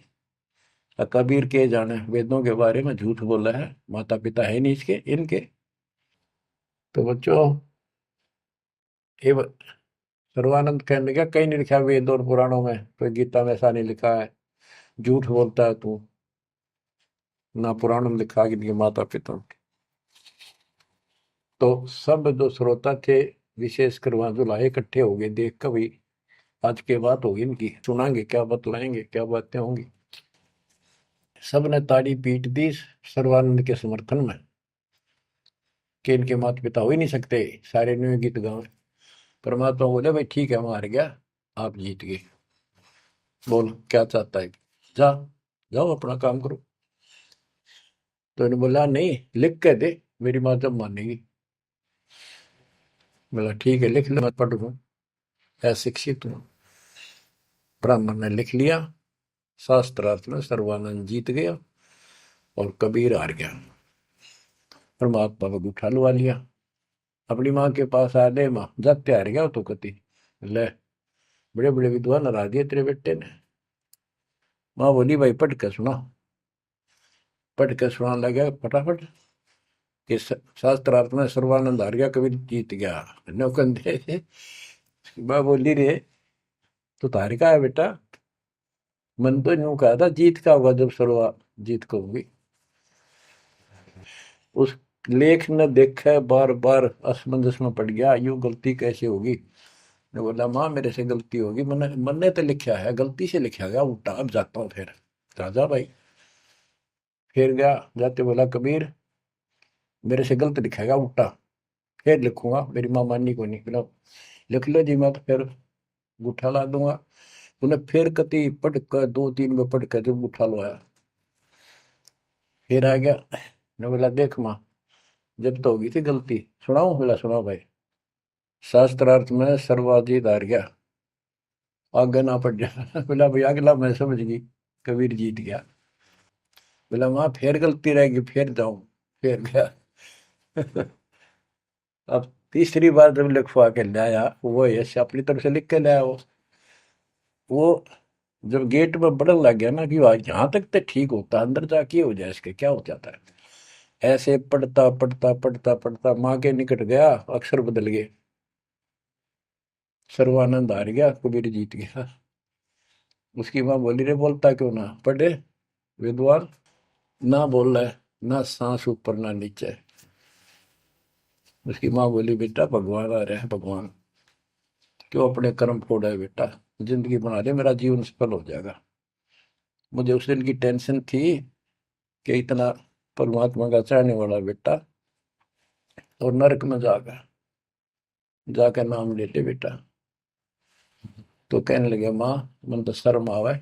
कबीर के जाने वेदों के बारे में झूठ बोला है, माता पिता है नहीं इसके इनके। तो बच्चों ये सर्वानंद कहने लगा कहीं नहीं लिखा वेद और पुराणों में, कोई गीता में ऐसा नहीं लिखा है, झूठ बोलता है तू, ना पुराण में लिखा कि इनके माता पिता। तो सब जो श्रोता थे, विशेषकर वहां जो लाए इकट्ठे हो गए, देख कर भाई आज के बात होगी इनकी, सुनाएंगे क्या बतलाएंगे, क्या बातें होंगी। सब ने ताड़ी पीट दी सर्वानंद के समर्थन में कि इनके माता पिता हो ही नहीं सकते, सारे न्यू गीत गाँव। परमात्मा बोले भाई ठीक है, मार गया, आप जीत गए, बोल क्या चाहता है, जा, जाओ अपना काम करो। तो इन्होंने बोला नहीं, लिख के दे, मेरी माँ जब मानेगी। बोला ठीक है, लिख ले, मैं पढ़ लूँ, अशिक्षित हूँ। ब्राह्मण ने लिख लिया, शास्त्रार्थ में सर्वानंद जीत गया और कबीर हार गया। परमात्मा को उठा लुआ लिया, अपनी माँ के पास आ दे, माँ जाते हार गया तो कति ले, बड़े बड़े विद्वान हरा दिए तेरे बेटे ने। माँ बोली भाई पढ़ के सुना, पढ़ के सुनाने लगा फटाफट कि शास्त्रार्थ में सर्वानंद हार गया, कबीर जीत गया। नौकंदे माँ बोली रे तो तार का है बेटा, मन तो यूं कहा था जीत का होगा जब सर्वा जीत को होगी। उस लेख ने देखा, बार बार असमंजस में पड़ गया, यूं गलती कैसे होगी। ने बोला माँ मेरे से गलती होगी, मैंने मन ने तो लिखा है, गलती से लिखा गया उल्टा, अब जाता हूँ फिर। राजा भाई फिर गया, जाते बोला कबीर मेरे से गलत लिखेगा उल्टा, फिर लिखूंगा, मेरी माँ माननी को नहीं। बोला लिख लो जी, मैं तो फिर गुठा ला दूंगा। उन्हें फिर कति पढ़ कर, दो तीन में पढ़ कर जब गुठा लो आया, फिर आ गया। ने बोला देख माँ, जब तो होगी थी गलती, सुनाऊ। बोला सुनाओ भाई। शास्त्रार्थ में सर्वाधिक हार गया, आगे ना पड़ जा। बोला भाई अगला मैं समझ गई, कबीर जीत गया। बोला माँ फिर गलती रहेगी, फिर जाऊं, फिर गया। अब तीसरी बार जब लिखवा के लाया, वो यश अपनी तरफ से लिख के लाया, वो जब गेट में बढ़न लग गया ना कि यहाँ तक तो ठीक होता, अंदर जाके हो जाए इसके क्या हो जाता है। ऐसे पढ़ता पढ़ता पढ़ता पढ़ता माँ के निकट गया, अक्षर बदल गए, सर्वानंद हार गया, कबीर जीत गया। उसकी माँ बोली रे बोलता क्यों ना, पढ़े विद्वान, ना बोल रहा है, ना सांस ऊपर ना नीचे। उसकी माँ बोली बेटा भगवान आ रहे हैं, भगवान क्यों अपने कर्म फोड़ा है बेटा, जिंदगी बना ले, मेरा जीवन सफल हो जाएगा। मुझे उस दिन की टेंशन थी कि इतना परमात्मा का चाहने वाला बेटा और नरक में जाकर नाम ले ले बेटा। तो कहने लगे माँ मन तो शर्म आवे,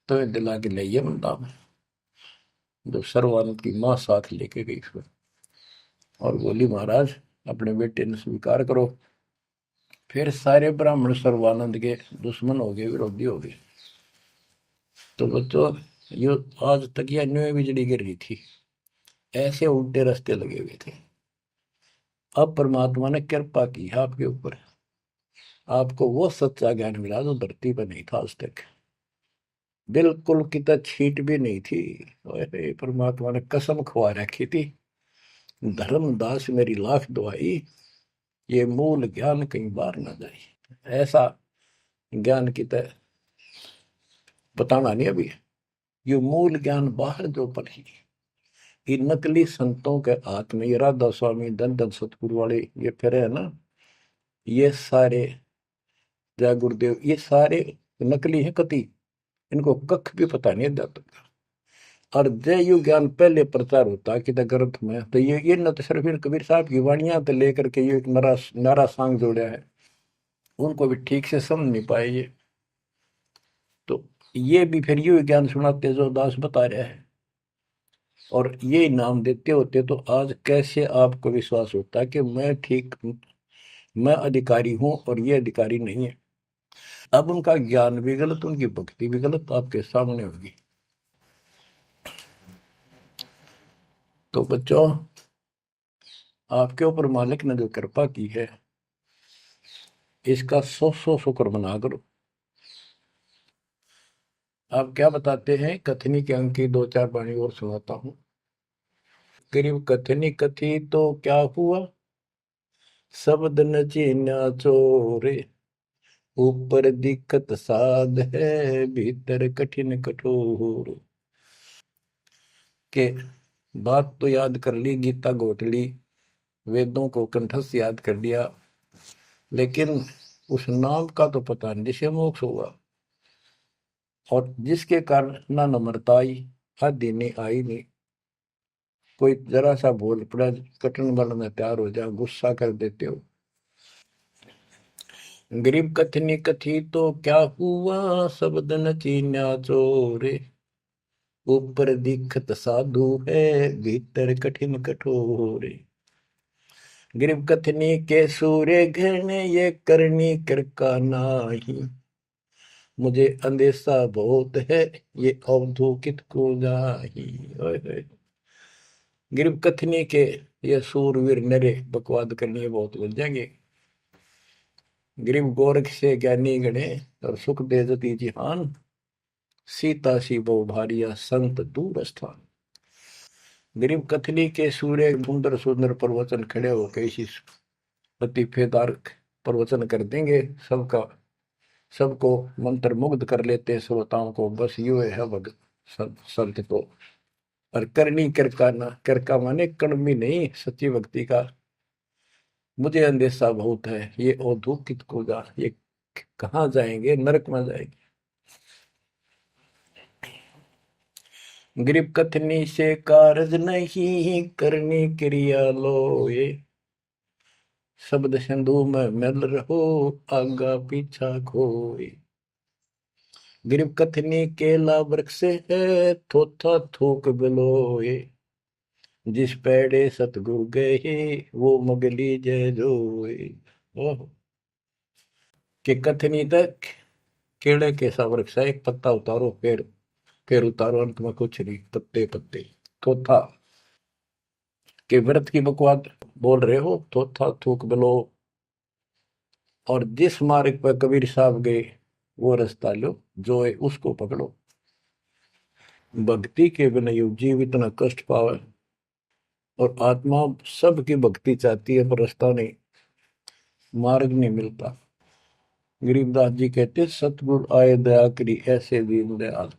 तो ये दिला के ले बंदा में। जो सर्वानंद की माँ साथ लेके गई फिर, और बोली महाराज अपने बेटे ने स्वीकार करो। फिर सारे ब्राह्मण सर्वानंद के दुश्मन हो गए, विरोधी हो गए। तो बच्चों ये आज तक यह न्यू बिजली गिर रही थी, ऐसे उल्टे रास्ते लगे हुए थे। अब परमात्मा ने कृपा की है आपके ऊपर, आपको वो सच्चा ज्ञान मिला जो धरती पर नहीं था आज तक, बिल्कुल कितना छीट भी नहीं थी। ओए परमात्मा ने कसम खुआ रखी थी, धर्मदास मेरी लाख दुआई, ये मूल ज्ञान कहीं बार ना जाए। ऐसा ज्ञान की तरह बताना नहीं अभी, ये मूल ज्ञान बाहर जो पढ़ी, ये नकली संतों के हाथ में, ये राधा स्वामी धन धन सतगुरु वाले ये फिर है ना, ये सारे जय गुरुदेव, ये सारे नकली है कति, इनको कख भी पता नहीं अध्यात्म का। और जय यु ज्ञान पहले प्रचार होता कि ग्रंथ में, तो ये न तो सिर्फ कबीर साहब की वाणियां तो लेकर के ये एक नारा सांग जोड़ा है, उनको भी ठीक से समझ नहीं पाए ये। तो ये भी फिर यू ज्ञान सुनाते जो दास बता रहे हैं, और ये नाम देते होते, तो आज कैसे आपको विश्वास होता कि मैं ठीक, मैं अधिकारी हूं और ये अधिकारी नहीं है। अब उनका ज्ञान भी गलत, उनकी भक्ति भी गलत आपके सामने होगी। तो बच्चों आपके ऊपर मालिक ने जो कृपा की है, इसका सौ सौ शुक्र मना करो। आप क्या बताते हैं, कथनी के अंक की दो चार वाणी और सुनाता हूं। करीब कथनी कथी तो क्या हुआ, शब्द न चीन्या चोरे, ऊपर दिक्कत साध है, भीतर कठिन कठोर। के बात तो याद कर ली, गीता घोट ली, वेदों को कंठस्थ याद कर लिया, लेकिन उस नाम का तो पता नहीं जिसे मोक्ष होगा, और जिसके कारण ना नम्रता आई, हद ही नहीं आई नहीं। कोई जरा सा बोल पड़ा, कटन बनने तैयार हो जाओ, गुस्सा कर देते हो। गरीब कथनी कथी तो क्या हुआ, शब्द न चीन्या चोरे। ऊपर दिखत साधु है, भीतर कठिन कठोरे। गरीब कथनी के सूर्य घने, ये करनी कर का नाही। मुझे अंदेशा बहुत है, ये अवधूकित को जाही। ओए होए। गरीब कथनी के ये सूरवीर नरे बकवाद करनी बहुत बन जाएंगे। गरीब गोरख से ज्ञानी गणे, और सुख दे जती जिहान। सीता सी बहु भारिया, संत दूर स्थान। गरीब कथनी के सूर्य सुंदर सुंदर प्रवचन खड़े हो कैसी लतीफेदार प्रवचन कर देंगे, सबका सबको मंत्र मुग्ध कर लेते हैं श्रोताओं को। बस यू है भगत संत तो। और करनी कर ना, कर का माने कड़मी नहीं, सच्ची भक्ति का। मुझे अंदेशा बहुत है, ये औधुकित को जा, ये कहाँ जाएंगे, नरक में जाएंगे। गरीब कथनी से कारज नहीं, करनी क्रिया लो ये। शब्द सिंधु में मिल रहो, आगा पीछा खोए। गरीब कथनी केला वृक्ष है, थोथा थूक बिलोए। जिस पेड़े सतगुरु गए, वो मगली जय जोए। ओह, कि कथनी तक केड़े के सा वृक्ष है, एक पत्ता उतारो, फिर उतारो, अंत में कुछ नहीं, पत्ते पत्ते। थोथा के व्रत की बकवाद बोल रहे हो, थोथा थूक बिलो। और जिस मार्ग पर कबीर साहब गए, वो रास्ता लो, जो है उसको पकड़ो। भक्ति के बिना यू जीव इतना कष्ट पावे, और आत्मा सबकी भक्ति चाहती है, पर रास्ता नहीं, मार्ग नहीं मिलता। गरीबदास जी कहते, सतगुरु आए दया करी, ऐसे दीन दयाल।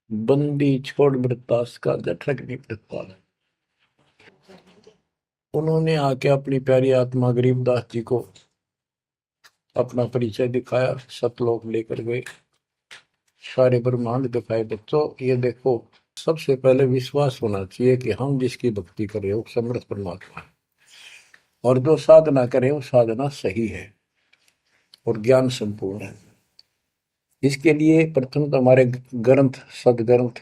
बंदी छोड़ वृत्तास का, जठरक नहीं वृत्ताल। उन्होंने आके अपनी प्यारी आत्मा गरीबदास जी को अपना परिचय दिखाया, सतलोक लेकर गए, सारे ब्रह्मांड दिखाए। बच्चों ये देखो, सबसे पहले विश्वास होना चाहिए कि हम जिसकी भक्ति कर रहे हो समर्थ परमात्मा है, और जो साधना करे वो साधना सही है और ज्ञान संपूर्ण है। इसके लिए प्रथम तो हमारे ग्रंथ, सदग्रंथ,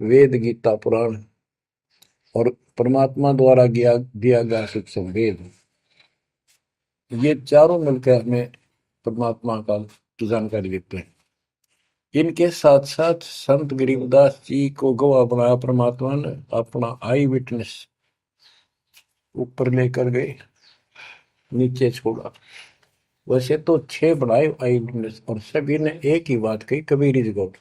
वेद, गीता, पुराण और परमात्मा द्वारा दिया गया शिक्षण वेद, ये चारों मिलकर हमें परमात्मा का जानकारी देते हैं। इनके साथ साथ संत गरीबदास जी को गवाह बनाया परमात्मा ने, अपना आई विटनेस ऊपर लेकर गए, नीचे छोड़ा। वैसे तो 6 बनाए आई विटनेस, और सभी ने एक ही बात कही, कबीर इज गॉड।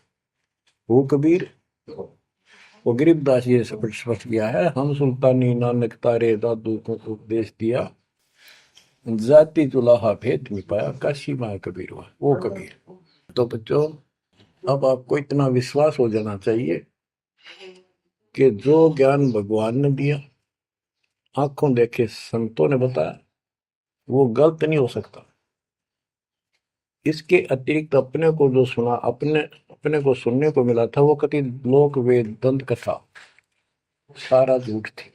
वो कबीर, वो गरीबदास जी से स्पष्ट किया है, हम सुल्तानी नानक तारे दादू को उपदेश दिया। जाति जुलाहा भेद नहीं पाया, काशी माँ कबीर हुआ, वो कबीर। तो बच्चों, अब आपको इतना विश्वास हो जाना चाहिए कि जो ज्ञान भगवान ने दिया, आंखों देखे संतों ने बताया, वो गलत नहीं हो सकता। इसके अतिरिक्त अपने को जो सुना, अपने अपने को सुनने को मिला था, वो कति लोक वेद दंत कथा सारा झूठ थी,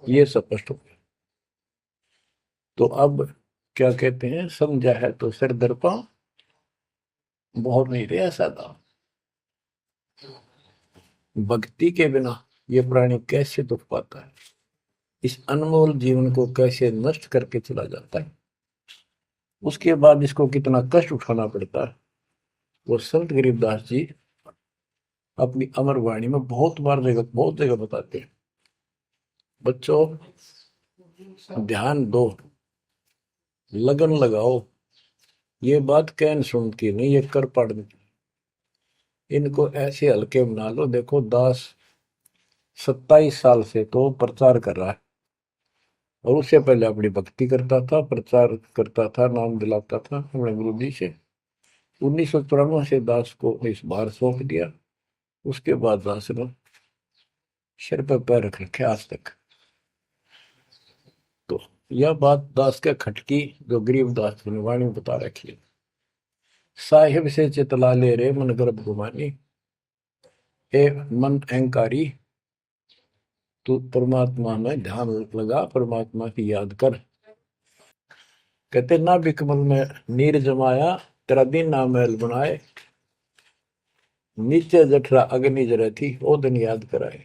ये स्पष्ट हो गया। तो अब क्या कहते हैं, समझा है तो सिर दर्पा, बहुत नहीं रहे ऐसा था। भक्ति के बिना ये प्राणी कैसे दुख पाता है, इस अनमोल जीवन को कैसे नष्ट करके चला जाता है, उसके बाद इसको कितना कष्ट उठाना पड़ता है, वो संत गरीबदास जी अपनी अमर वाणी में बहुत जगह बताते हैं। बच्चों ध्यान दो, लगन लगाओ, ये बात कहन सुन की नहीं, ये कर पढ़। इनको ऐसे हल्के बना लो। देखो दास 27 साल से तो प्रचार कर रहा है, और उससे पहले अपनी भक्ति करता था, प्रचार करता था, नाम दिलाता था अपने गुरु जी से। 1994 से दास को इस बार सौंप दिया। उसके बाद दास ने सिर पर पैर रख रखे आज तक। तो यह बात दास के खटकी जो गरीब दास की वाणी में बता रखी है। साहिब से चितला ले रे मन गर्भ गुमानी, ए मन अहंकारी, तू परमात्मा में ध्यान लगा, परमात्मा की याद कर। कहते ना बिकमल में नीर जमाया, तेरा दिन ना महल बनाए, नीचे जठरा अग्नि जरे थी, ओ दिन याद कराए।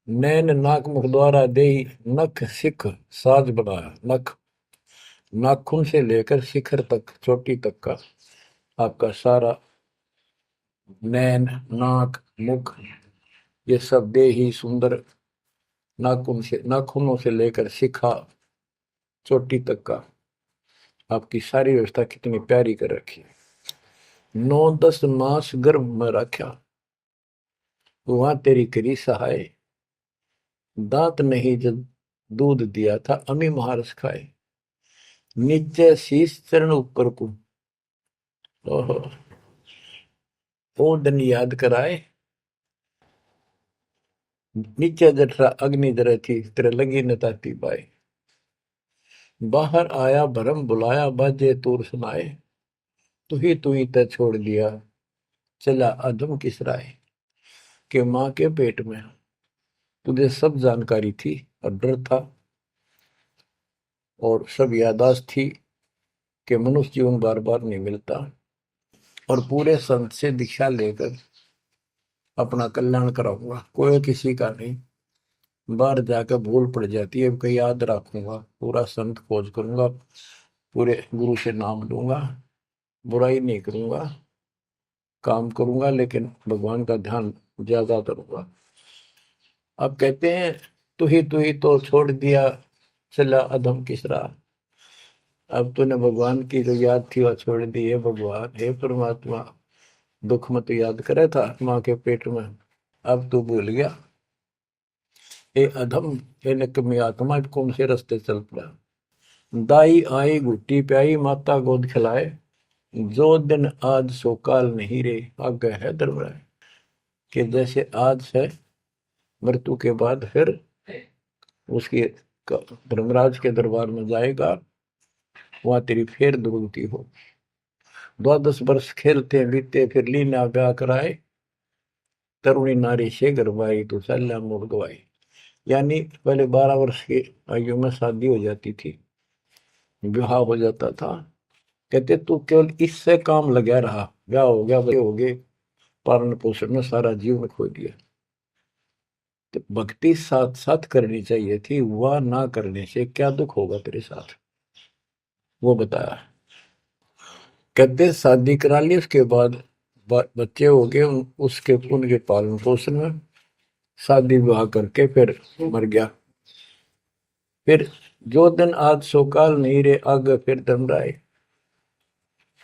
नैन नाक मुख द्वारा दे, नख सिख साज बनाया। नख नाखून से लेकर शिखर तक, चोटी तक का आपका सारा नैन, नाक, मुख, ये सब दे ही सुंदर। नाखून से, नाखूनों से लेकर शिखा चोटी तक का आपकी सारी व्यवस्था कितनी प्यारी कर रखी है। 9-10 मास गर्भ में रखा, वहां तेरी करी सहाय। दांत नहीं जब दूध दिया था, अमी महारस खाए। नीचे शीश चरण ऊपर को, ओहो, वो दिन याद कराए। नीचे जठरा अग्नि जरे थी, तेरे लगी न ताती बाई। बाहर आया भरम बुलाया, बाजे तूर सुनाए। तू ही तय छोड़ दिया, चला अधम किस राय। के माँ के पेट में तुझे सब जानकारी थी और डर था और सब यादाश्त थी कि मनुष्य जीवन बार बार नहीं मिलता। और पूरे संत से दीक्षा लेकर अपना कल्याण कराऊंगा, कोई किसी का नहीं। बाहर जाकर भूल पड़ जाती है, कहीं याद रखूंगा, पूरा संत खोज करूंगा, पूरे गुरु से नाम लूंगा, बुराई नहीं करूंगा, काम करूंगा, लेकिन भगवान का ध्यान ज्यादा करूंगा। अब कहते हैं तू ही तो छोड़ दिया, चला अधम किस राह। अब तूने भगवान की जो याद थी वह छोड़ दी है। भगवान हे परमात्मा, दुख में तो याद करे था माँ के पेट में, अब तू भूल गया। ए अधम, हे निकम्मी आत्मा, कौन से रास्ते चल पड़ा। दाई आई घुट्टी प्याई, माता गोद खिलाए। जो दिन आज सो काल नहीं रे, आगे है दरबार। कि जैसे आज है, मृत्यु के बाद फिर उसकी धर्मराज के दरबार में जाएगा, वहां तेरी फिर दुर्गति हो। 12 वर्ष खेलते बीते, फिर लीना ब्याह कराए। तरुणी नारी से गरबाई, तो सल्ला मोड़ गवाई। यानी पहले 12 वर्ष की आयु में शादी हो जाती थी, विवाह हो जाता था। कहते तू केवल इससे काम लगा रहा, ब्याह हो गया, बच्चे हो गए, पालन पोषण में सारा जीवन खो दिया। तो भक्ति साथ साथ करनी चाहिए थी, वह ना करने से क्या दुख होगा तेरे साथ, वो बताया। कहते शादी करा ली, उसके बाद बच्चे हो गए, उसके उनके पालन पोषण में शादी विवाह करके फिर मर गया। फिर जो दिन आज सो काल नहीं रे, आगे फिर धर्मराय।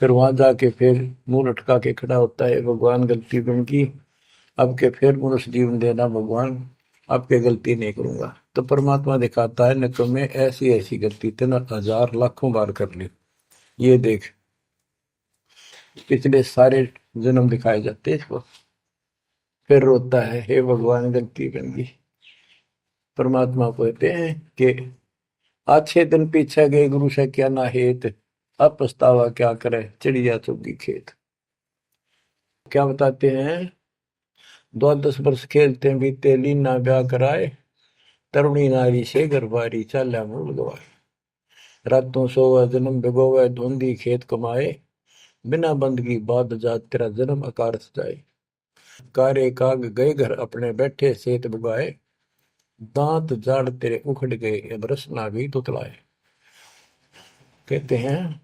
फिर वहां जाके फिर मुंह लटका के खड़ा होता है, भगवान गलती उनकी, अब के फिर मनुष्य जीवन देना भगवान, आपके गलती नहीं करूंगा। तो परमात्मा दिखाता है न तुम्हें ऐसी ऐसी गलती तेना 1000 लाखों बार कर ली, ये देख। पिछले सारे जन्म दिखाए जाते इसको। फिर रोता है, हे भगवान गलती बन गई। परमात्मा को कहते हैं कि अच्छे दिन पीछे गए गुरु से क्या ना हेत, अब पछतावा क्या करे, चिड़िया चुगी खेत। क्या बताते हैं, 12 वर्ष खेलते बीते, लीना ब्याह कराए। तरुणी नारी से गरबारी, चाल्या मूल गवाए। रातों सोवा जन्म भिगोवे, धुंधी खेत कमाए। बिना बंदगी बाद जात, तेरा जन्म अकारस जाए। कारे काग गए घर अपने, बैठे सेत बुगाए। दांत जाड़ तेरे उखड़ गए, अब रस ना भी तुतलाए। कहते हैं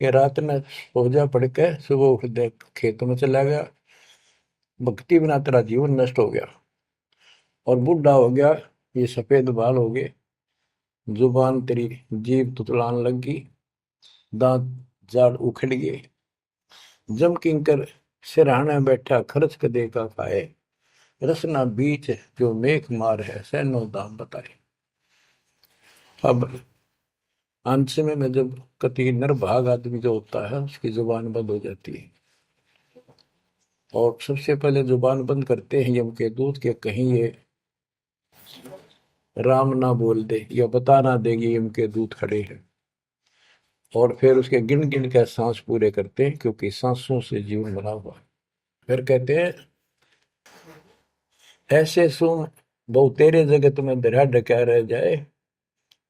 कि रात में सो जा पड़ के, सुबह उठ दे खेतों में चला गया, भक्ति बिना तेरा जीवन नष्ट हो गया। और बूढ़ा हो गया, ये सफेद बाल हो गए, जुबान तेरी जीभ तुतलान लगी, दांत जाड़ उखड़ गए। जम किंकर सिरहाने बैठा, खर्च कदे का खाए। रसना बीच जो मेघ मार है, सैनो दाम बताए। अब अंत में जब कति निर्भाग आदमी जो होता है उसकी जुबान बंद हो जाती है, और सबसे पहले जुबान बंद करते हैं यम के दूत के कहीं ये राम ना बोल दे या बता ना देगी यम के दूत खड़े हैं। और फिर उसके गिन गिन के सांस पूरे करते हैं, क्योंकि सांसों से जीवन बना हुआ है। फिर कहते हैं ऐसे सुन बहु तेरे जगत में दरिया ढका रह जाए,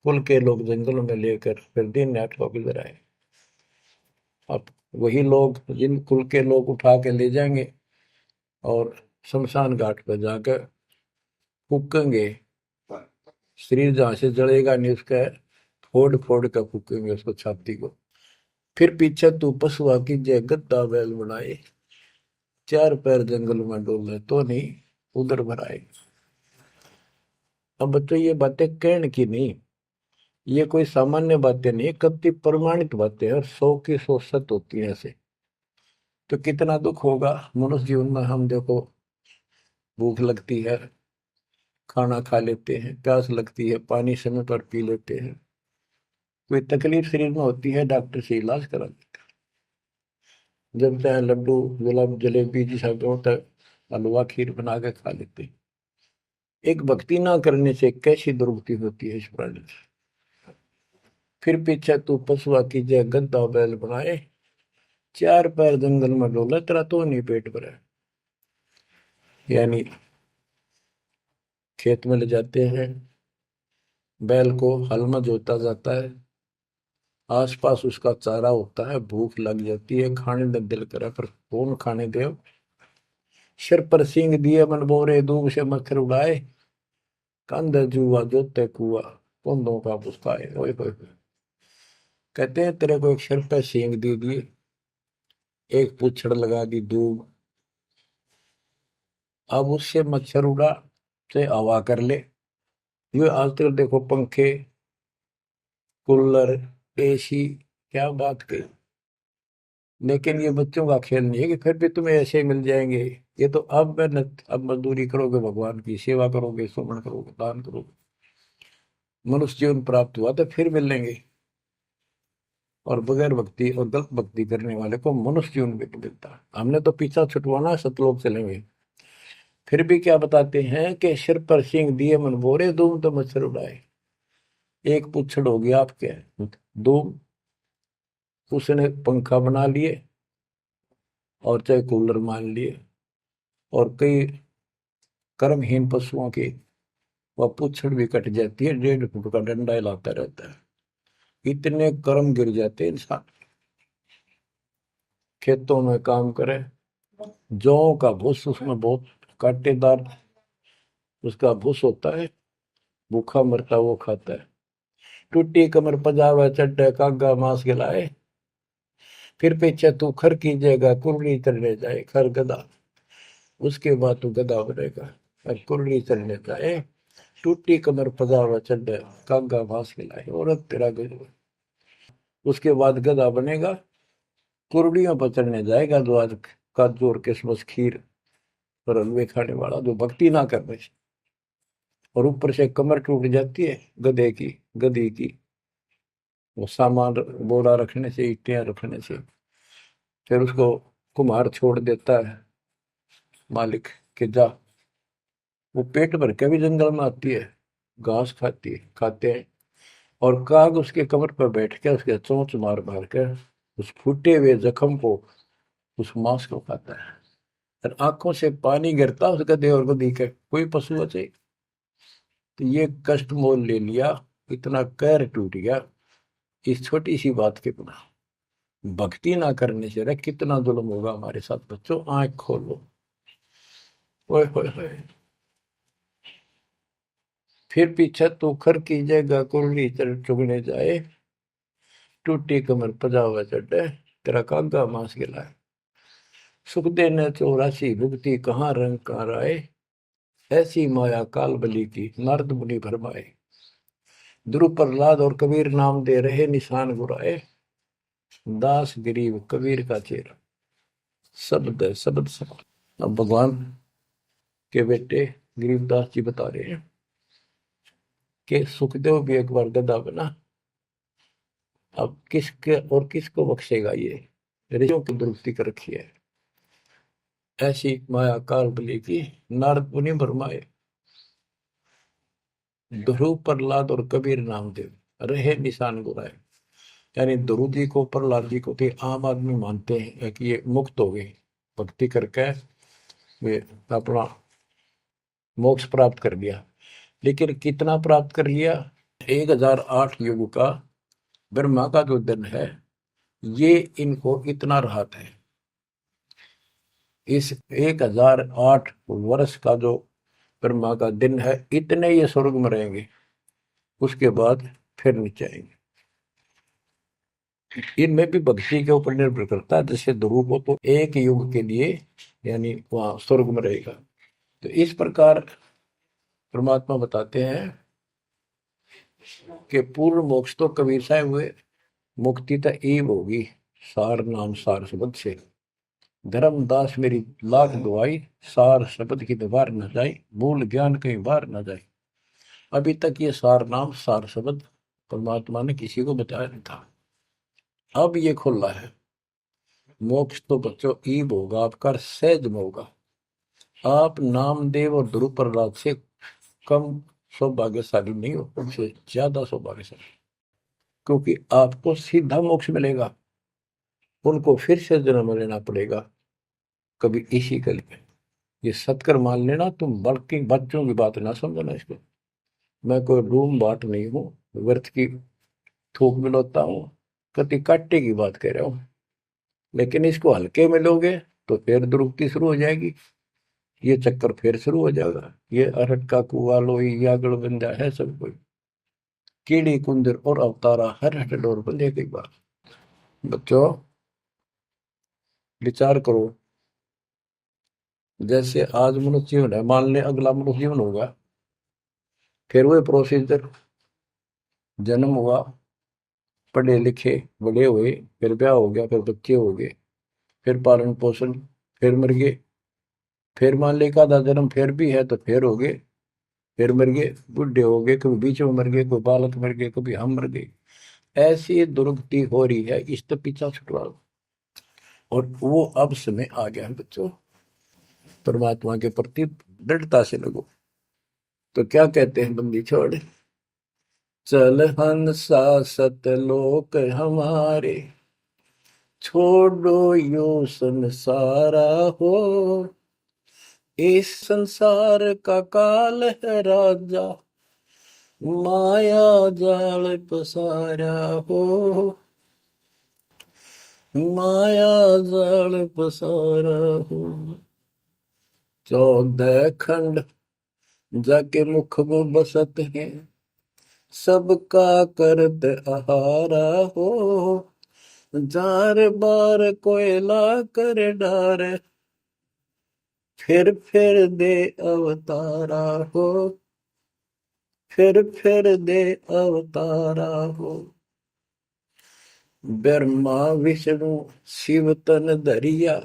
कुल के लोग जंगलों में लेकर फिर दिन रात को गुजर आए। अब वही लोग जिन कुल के लोग उठा के ले जाएंगे और शमशान घाट पर जाकर फूकेंगे, शरीर जहां से जलेगा नहीं उसका फोड़ फोड़ कर फूकेंगे उसको, छाती को। फिर पीछे तू पशुआ की जय गद्दा बैल बनाए, चार पैर जंगल में डोले तो नहीं उधर भराए। अब बच्चों ये बातें कहने की नहीं, ये कोई सामान्य बातें नहीं, कति प्रमाणित बातें हैं और 100 की 100 सत्य होती है ऐसे। तो कितना दुख होगा मनुष्य जीवन में। हम देखो भूख लगती है खाना खा लेते हैं, प्यास लगती है पानी समय पर पी लेते हैं, कोई तकलीफ शरीर में होती है डॉक्टर से इलाज करा लेते हैं, जब चाहे लड्डू गुलाब जलेबी जैसा होता है हलवा खीर बना के खा लेते हैं। एक भक्ति ना करने से कैसी दुर्गति होती है इस प्राणी से। फिर पीछे तू पशुआ की जय गद्दा बैल बनाए, चार पैर जंगल में डोला तेरा तो नहीं पेट भरा। यानी खेत में ले जाते हैं, बैल को हल में जोता जाता है, आसपास उसका चारा होता है, भूख लग जाती है, खाने में दिल करे पर कौन खाने दे। सिर पर सींग दिए मन बोरे दूब से मच्छर उड़ाए, कंध जुआ जोते कुआ कुंदों का पुस्ताए। ओए होए होए। कहते हैं तेरे को एक सिर पर सींग दे दिए, एक पूछड़ लगा दी दूब, अब उससे मच्छर उड़ा से हवा कर ले। ये आजकल देखो पंखे कूलर एसी, क्या बात कही। लेकिन ये बच्चों का खेल नहीं है कि फिर भी तुम्हें ऐसे ही मिल जाएंगे। ये तो अब मेहनत, अब मजदूरी करोगे, भगवान की सेवा करोगे, सुमन करोगे, दान करोगे, मनुष्य जीवन प्राप्त हुआ तो फिर मिलेंगे। और बगैर भक्ति और गलत भक्ति करने वाले को मनुष्य जीवन भी नहीं मिलता। हमने तो पीछा छुटवाना, सतलोक चलेंगे। फिर भी क्या बताते हैं कि सिर पर सींग दिए मन बोरे दूम तो मच्छर उड़ाए। एक पुच्छड़ हो गया आपके दूम, उसने पंखा बना लिए और चाहे कूलर मान लिए, और कई कर्महीन पशुओं की वह पुच्छड़ भी कट जाती है, 1.5 फुट का डंडा हिलाता रहता है। इतने कर्म गिर जाते हैं इंसान। खेतों में काम करे, जौ का भूस उसमें बहुत कांटेदार उसका भूस होता है, भूखा मरता वो खाता है। टूटी कमर पजावा चड्डे कागा मांस गिलाए, फिर पीछे तू खर कीजिएगा कुर्री चलने जाए। खर गधा, उसके बाद तू गधा बनेगा और कुर्री चलने जाए। टूटी कमर पजावा चड्डे कागा मांस खिलाए, औरत तेरा गजब। उसके बाद गधा बनेगा, कुर्डियों पर चढ़ने जाएगा, जो आज काजू और किशमिश खीर और हलवे खाने वाला जो भक्ति ना करने से। और ऊपर से कमर टूट जाती है गधे की, गधी की, वो सामान बोरा रखने से, ईटियां रखने से। फिर उसको कुम्हार छोड़ देता है मालिक के जा। वो पेट भर के भी जंगल में आती है, घास खाती है, खाते हैं। और काग उसके कमर पर बैठ के उसके चोंच मार मार कर उस फूटे हुए जख्म को, उस मांस को खाता है। और आंखों से पानी गिरता उस गधे और गधी के, कोई पशु बचे। तो ये कष्ट मोल ले लिया, इतना कहर टूट गया इस छोटी सी बात के बिना। भक्ति ना करने से रे कितना जुल्म होगा हमारे साथ। बच्चों आंख खोलो। ओए होए होए। फिर पीछे तो खर की जगह कुर्री चुगने जाए, टूटी कमर पजावा चढ़े तेरा कागा मांस गिलाए। सुख देने 84 भुगती कहाँ रंग कहाँ राय, ऐसी माया काल बली की नारद मुनि भरमाए। ध्रुव प्रहलाद और कबीर नाम दे रहे निशान गुराए, दास गरीब कबीर का चेहरा। शब्द है शब्द शब्द। अब भगवान के बेटे गरीबदास जी बता रहे हैं, कि सुखदेव भी एक बार गधा बना। अब किसके और किसको बख्शेगा? ये ऋषियों की दुरुक्ति कर रखी है। ऐसी माया काल बली की नारद मुनि भरमाए। ध्रुव, प्रहलाद और कबीर नामदेव रहे निशान गुराए। यानी ध्रुव जी को, प्रहलाद जी को थे आम आदमी मानते हैं कि ये मुक्त हो गए, भक्ति करके वे अपना मोक्ष प्राप्त कर लिया। लेकिन कितना प्राप्त कर लिया? 1008 युग का ब्रह्मा का जो दिन है, ये इनको इतना राहत है। इस 1008 वर्ष का जो ब्रह्मा का दिन है, इतने ये स्वर्ग में रहेंगे, उसके बाद फिर नीचे आएंगे। इनमें भी भक्ति के ऊपर निर्भर करता है। जैसे ध्रुव को तो एक युग के लिए यानी वहां स्वर्ग में रहेगा। तो इस प्रकार परमात्मा बताते हैं कि पूर्ण मोक्ष तो कबीर साहब हुए, मुक्ति तो ईब होगी सार नाम सार शब्द से। धर्मदास मेरी लाख दुआई, सार शब्द की दीवार न जाए, मूल ज्ञान कहीं बाहर न जाए। अभी तक ये सार नाम सार शब्द परमात्मा ने किसी को बताया नहीं था, अब ये खुला है। मोक्ष तो बच्चों ईब होगा, आपका सहज में होगा। आप नामदेव और ध्रुव प्रहलाद से कम सौभाग्यशाली नहीं हो, उनसे ज्यादा सौभाग्यशाली, क्योंकि आपको सीधा मोक्ष मिलेगा। उनको फिर से जन्म लेना पड़ेगा कभी इसी कल में। ये सत्कर मान लेना तुम, बल्कि बच्चों की बात ना समझना इसको। मैं कोई रूम बाट नहीं हूँ, व्यर्थ की थूक मिलोता हूँ, कति काटे की बात कह रहा हूँ। लेकिन इसको हल्के में लोगे तो फिर दुरुक्ति शुरू हो जाएगी, ये चक्कर फिर शुरू हो जाएगा। ये अरट का कुआ लोई यागड़ बंदा है सब कोई, कीड़ी कुंदर और अवतारा हर हट डोर बंदे की बात। बच्चों विचार करो, जैसे आज मनुष्य जीवन है, मान ले अगला मनुष्य जीवन होगा, फिर वही प्रोसीजर, जन्म हुआ, पढ़े लिखे बड़े हुए, फिर ब्याह हो गया, फिर बच्चे हो गए, फिर पालन पोषण, फिर मर गए, फिर मान ले का जन्म फिर भी है तो फिर हो गए, फिर मर गए, बूढ़े हो गए, कभी बीच में मर गए, कोई बालक मर गए, कभी हम मर गए। ऐसी दुर्गति हो रही है, इस तो पीछा छुटवा। और वो अब समय आ गया है बच्चों, परमात्मा के प्रति दृढ़ता से लगो। तो क्या कहते हैं बंदी छोड़, चल हंसा सतलोक हमारे, छोड़ो यो संसारा हो। इस संसार का काल है राजा, माया जाल पसारा हो। माया जाल पसारा हो। 14 खंड जाके मुख में बसत है, सबका करत आहारा हो। जार बार कोयला कर डार, फिर दे अवतारा हो। फिर दे अवतारा हो। ब्रह्मा विष्णु शिव तन धरिया,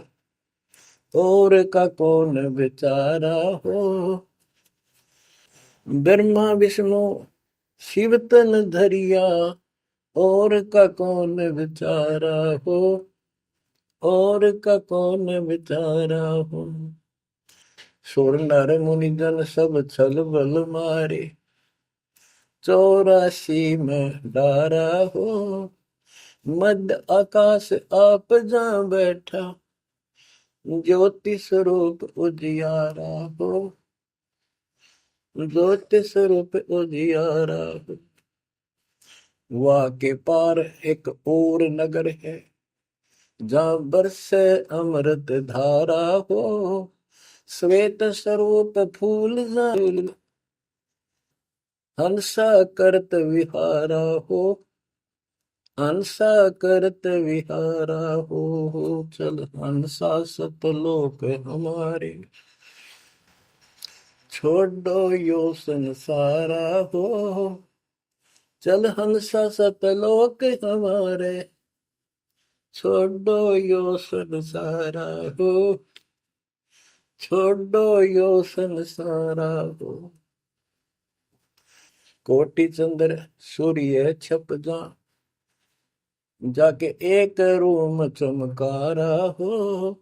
और का कौन बेचारा हो। ब्रह्मा विष्णु शिव तन धरिया, और का कौन बेचारा हो। और का कौन बेचारा हो। सुर नर मुनि जन सब छल बल मारे, 84 में डारा हो। मध्य आकाश आप जा बैठा, ज्योति स्वरूप उजियारा हो। ज्योति स्वरूप उजियारा हो। वहाँ के पार एक और नगर है, जहाँ बरसे अमृत धारा हो। श्वेत स्वरूप फूल हंसा करत विहारा हो। हंसा करत विहारा हो। चल हंसा सतलोक हमारे, छोड़ो यो संसारा हो। चल हंसा सतलोक हमारे, छोड़ो यो संसारा हो। छोड़ो यो संसारा हो। कोटि चंद्र सूर्य छप जा, जाके एक रूम चमकारा हो।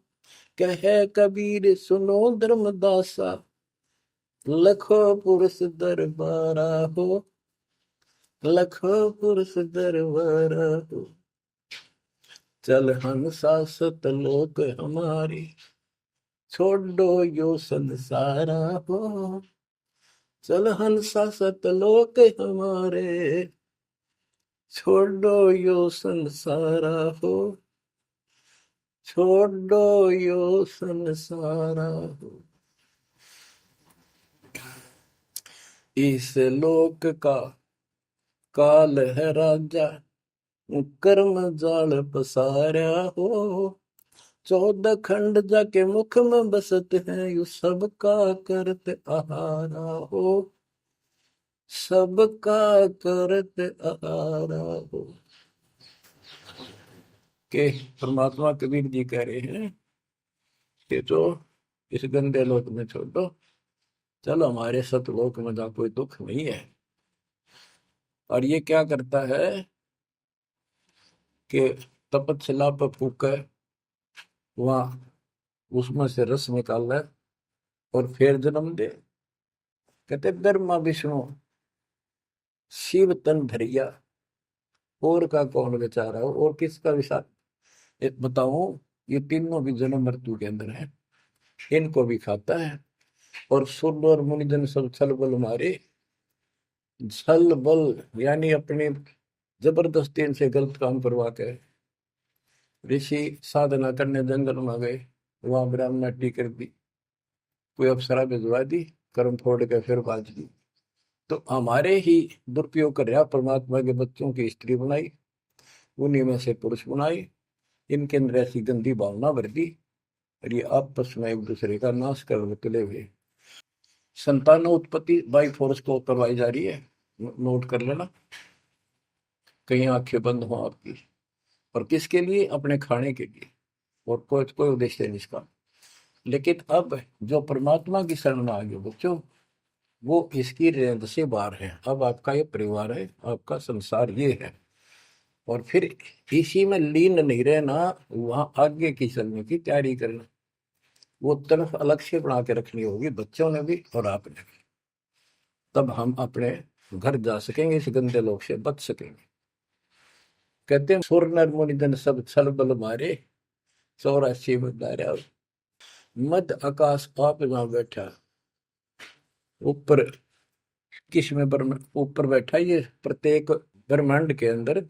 कहे कबीर सुनो धर्मदासा, लखो पुरुष दरबारा हो, लखो पुरुष दरबारा हो। चल हंसा सतलोक हमारी, छोड़ो यो संसारा हो। चल हंसा सतलोक हमारे, छोड़ो यो संसारा हो, छोड़ो यो संसारा हो। इस लोक का काल है राजा, कर्म जाल पसारा हो। 14 खंड जाके मुख में बसत है, यू सबका करत आहारा हो, सबका करत आहारा हो। के परमात्मा कबीर जी कह रहे हैं कि जो इस गंदे लोक में छोड़ो, चलो हमारे सतलोक में जहाँ कोई दुख नहीं है। और ये क्या करता है कि तपतशिला पर फूके, वहां उसमें से रस निकाल है और फिर जन्म दे। कहते ब्रह्मा विष्णु शिव तन धरिया, और का कौन बेचारा हो, और किसका विचार बताऊं। ये तीनों भी जन्म मृत्यु के अंदर है, इनको भी खाता है। और सूर्य और मुनिजन सब छल बल मारे, छल बल यानी अपनी जबरदस्ती इनसे गलत काम करवा के ऋषि साधना करने जंगल में गए, वहां ब्राह्मणी कर दी, कोई अप्सरा भिजवा दी, कर्म फोड़ के फिर बाज दी। तो हमारे ही दुरुपयोग कर रहा, परमात्मा के बच्चों की स्त्री बनाई, उन्हीं में से पुरुष बनाई, इनके अंदर ऐसी गंदी भावना भर दी, और ये आपस में एक दूसरे का नाश कर तुले हुए। संतान उत्पत्ति बाई फोर्स को करवाई जा रही है, नोट कर लेना, कहीं आंखें बंद हो आपकी। और किसके लिए? अपने खाने के लिए, और कोई उद्देश्य नहीं इसका। लेकिन अब जो परमात्मा की शरण में आ गए बच्चों, वो इसकी रेंज से बाहर है। अब आपका ये परिवार है, आपका संसार ये है, और फिर इसी में लीन नहीं रहना, वहां आगे की चलने की तैयारी करना। वो तरफ अलग से बना के रखनी होगी बच्चों ने भी और आपने भी, तब हम अपने घर जा सकेंगे, इस गंदे लोग से बच सकेंगे। कहते हैं सुर नर मुनिजन सब छल बल मारे, 84 बदारा। मध्य आकाश आप जहां बैठा, ऊपर किस में ऊपर बैठा, ये प्रत्येक ब्रह्मांड के अंदर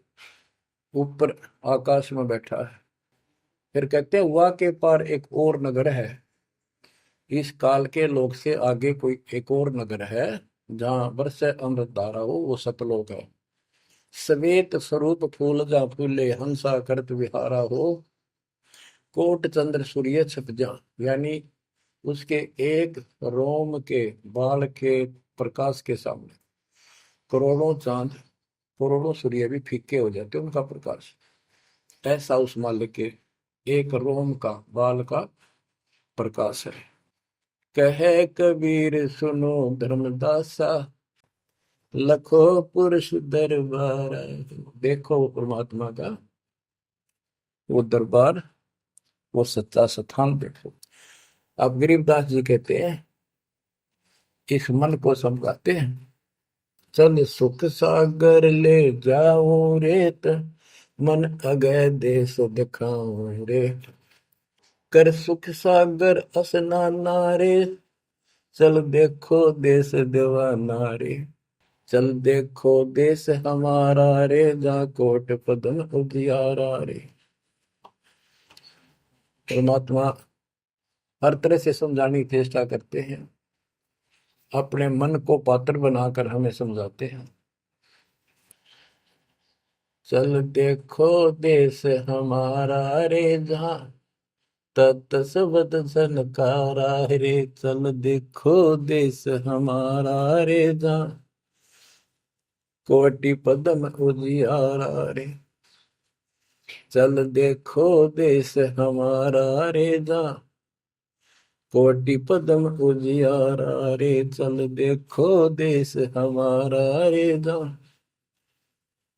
ऊपर आकाश में बैठा है। फिर कहते हैं वाह के पार एक और नगर है, इस काल के लोक से आगे कोई एक और नगर है, जहां बरसे अमृत धारा हो, वो सतलोक है। श्वेत स्वरूप फूल जा फूले, हंसा करत विहारा हो। कोट चंद्र सूर्य छप जा, यानी उसके एक रोम के बाल के प्रकाश के सामने करोड़ों चांद, करोड़ों सूर्य भी फीके हो जाते, उनका प्रकाश। ऐसा उस मालिक के एक रोम का बाल का प्रकाश है। कहे कबीर सुनो धर्मदासा, लखो पुरुष दरबार। देखो वो परमात्मा का वो दरबार, वो सच्चा स्थान देखो। अब गरीबदास जी कहते हैं, इस मन को समझाते हैं, चल सुख सागर ले जाऊं रेत, मन अगय देश दिखाऊं रे। कर सुख सागर असनाना रे, चल देखो देश दीवाना रे। चल देखो देश हमारा रे, जा कोट पद्म उजियारा रे। परमात्मा हर तरह से समझाने की चेष्टा करते हैं, अपने मन को पात्र बनाकर हमें समझाते हैं। चल देखो देश हमारा रे, जहाँ तत सबद सनकारा रे। चल देखो देश हमारा रे, जहाँ कोटि पद्म उजियारा रे। चल देखो देश हमारा रे, जहाँ कोटि पदम उजियारा रे, चल देखो देश हमारा रे, जा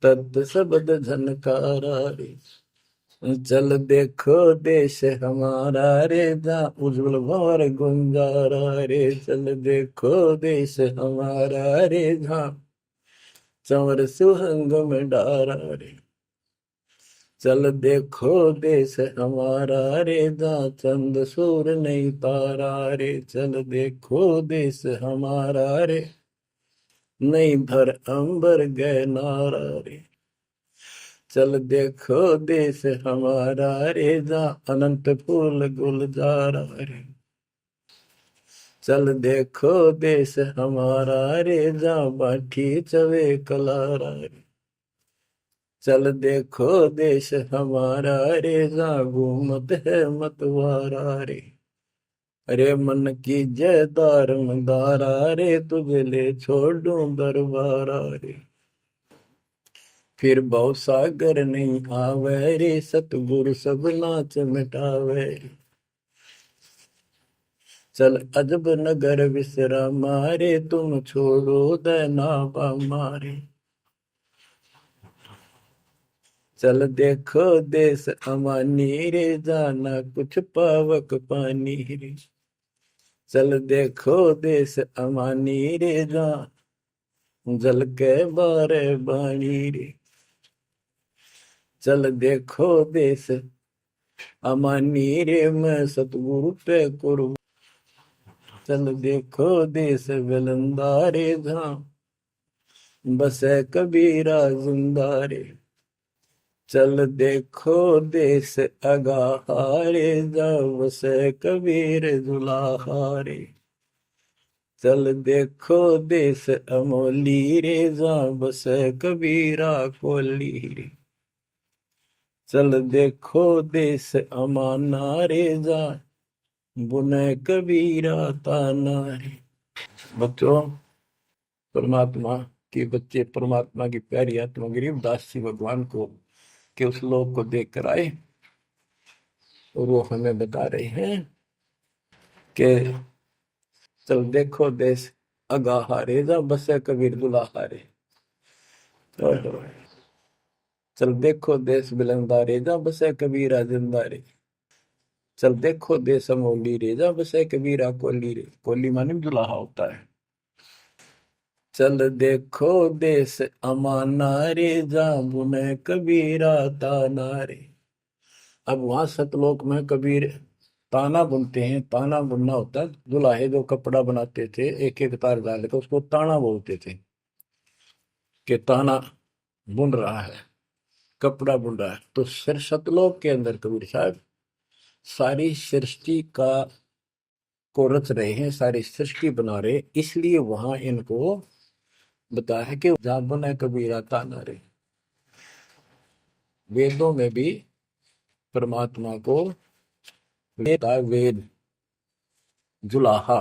तत् शब्द झनकारा रे, चल देखो देश हमारा रे, जा उज्जवल भंवर गुंजारा रे, चल देखो देश हमारा रे, जा चंवर सुहंग में डारा रे, चल देखो देश हमारा रे, जा चंद सूर नहीं तारा रे, चल देखो देश हमारा रे, नहीं धर अंबर गए नारा रे, चल देखो देश हमारा रे, जा अनंत फूल गुलजारा रे, चल देखो देश हमारा रे, जा बाठी चवे कलारा रे, चल देखो देश हमारा रे, जा घूमत है मतवारा रे, अरे मन की जय दारमदारा रे, तुझे ले छोड़ूं दरबारा रे, फिर भव सागर नहीं आवे रे, सतगुरु सब नाच मिटावे रे, चल अजब नगर विश्रामा रे, तुम छोड़ो देना मारे, चल देखो देश अमानी रे, जाना कुछ पावक पानी रे, चल देखो देश अमानी रे, जा जल के बारे बाणी रे, चल देखो देश अमानी रे, मैं सतगुरु पे कुर्बान, चल देखो देश विलंदा रे, जहाँ बसे कबीरा जिंदा रे, चल देखो देश अगाहारे, जा बसे कबीर जुलाहारे, चल देखो देश अमोली रे, जा बसे कबीरा कोली रे, चल देखो देश अमाना रे, जा बुने कबीरा ताना रे। बच्चों, परमात्मा के बच्चे परमात्मा की प्यारी आत्मा गरीबदास जी भगवान को के उस लोक को देख कर आए, और वो हमें बता रहे हैं कि चल देखो देश अगाहारे, जा बसे कबीर दुलाहारे, चल देखो देश बिलंदारे, जा बसे कबीरा जिंदारे, चल देखो देश अमोली रे, जा बसे कबीरा कोली रे, कोली माने दुलाहा होता है, चल देखो देश अमाना रे, जा बुने कबीरा ताना रे। अब वहां सतलोक में कबीर ताना बुनते हैं। ताना बुनना होता है, दुल्हे जो कपड़ा बनाते थे एक एक तार डाल के उसको ताना बोलते थे, कि ताना बुन रहा है, कपड़ा बुन रहा है। तो सिर सतलोक के अंदर कबीर साहब सारी सृष्टि का को रच रहे हैं, सारी सृष्टि बना रहे, इसलिए वहां इनको बताया है कि जा बुने कबीरा ताना रे। वेदों में भी परमात्मा को वेद जुलाहा,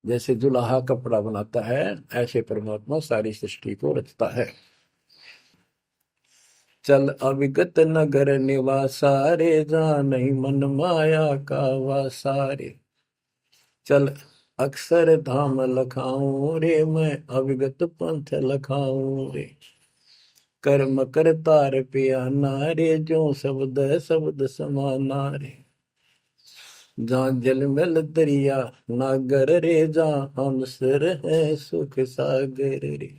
जैसे जुलाहा कपड़ा बनाता है, ऐसे परमात्मा सारी सृष्टि को रचता है। चल अविगत नगर निवासा रे, जा नहीं मन माया का वासा रे, चल अक्षर धाम लखाऊं रे, मैं अविगत पंथ लखाऊं रे, कर्म करतार पियाना रे, जो शब्द शब्द समाना रे, जहाँ जलमल दरिया नागर रे, जहाँ हम सिर है सुख सागर रे।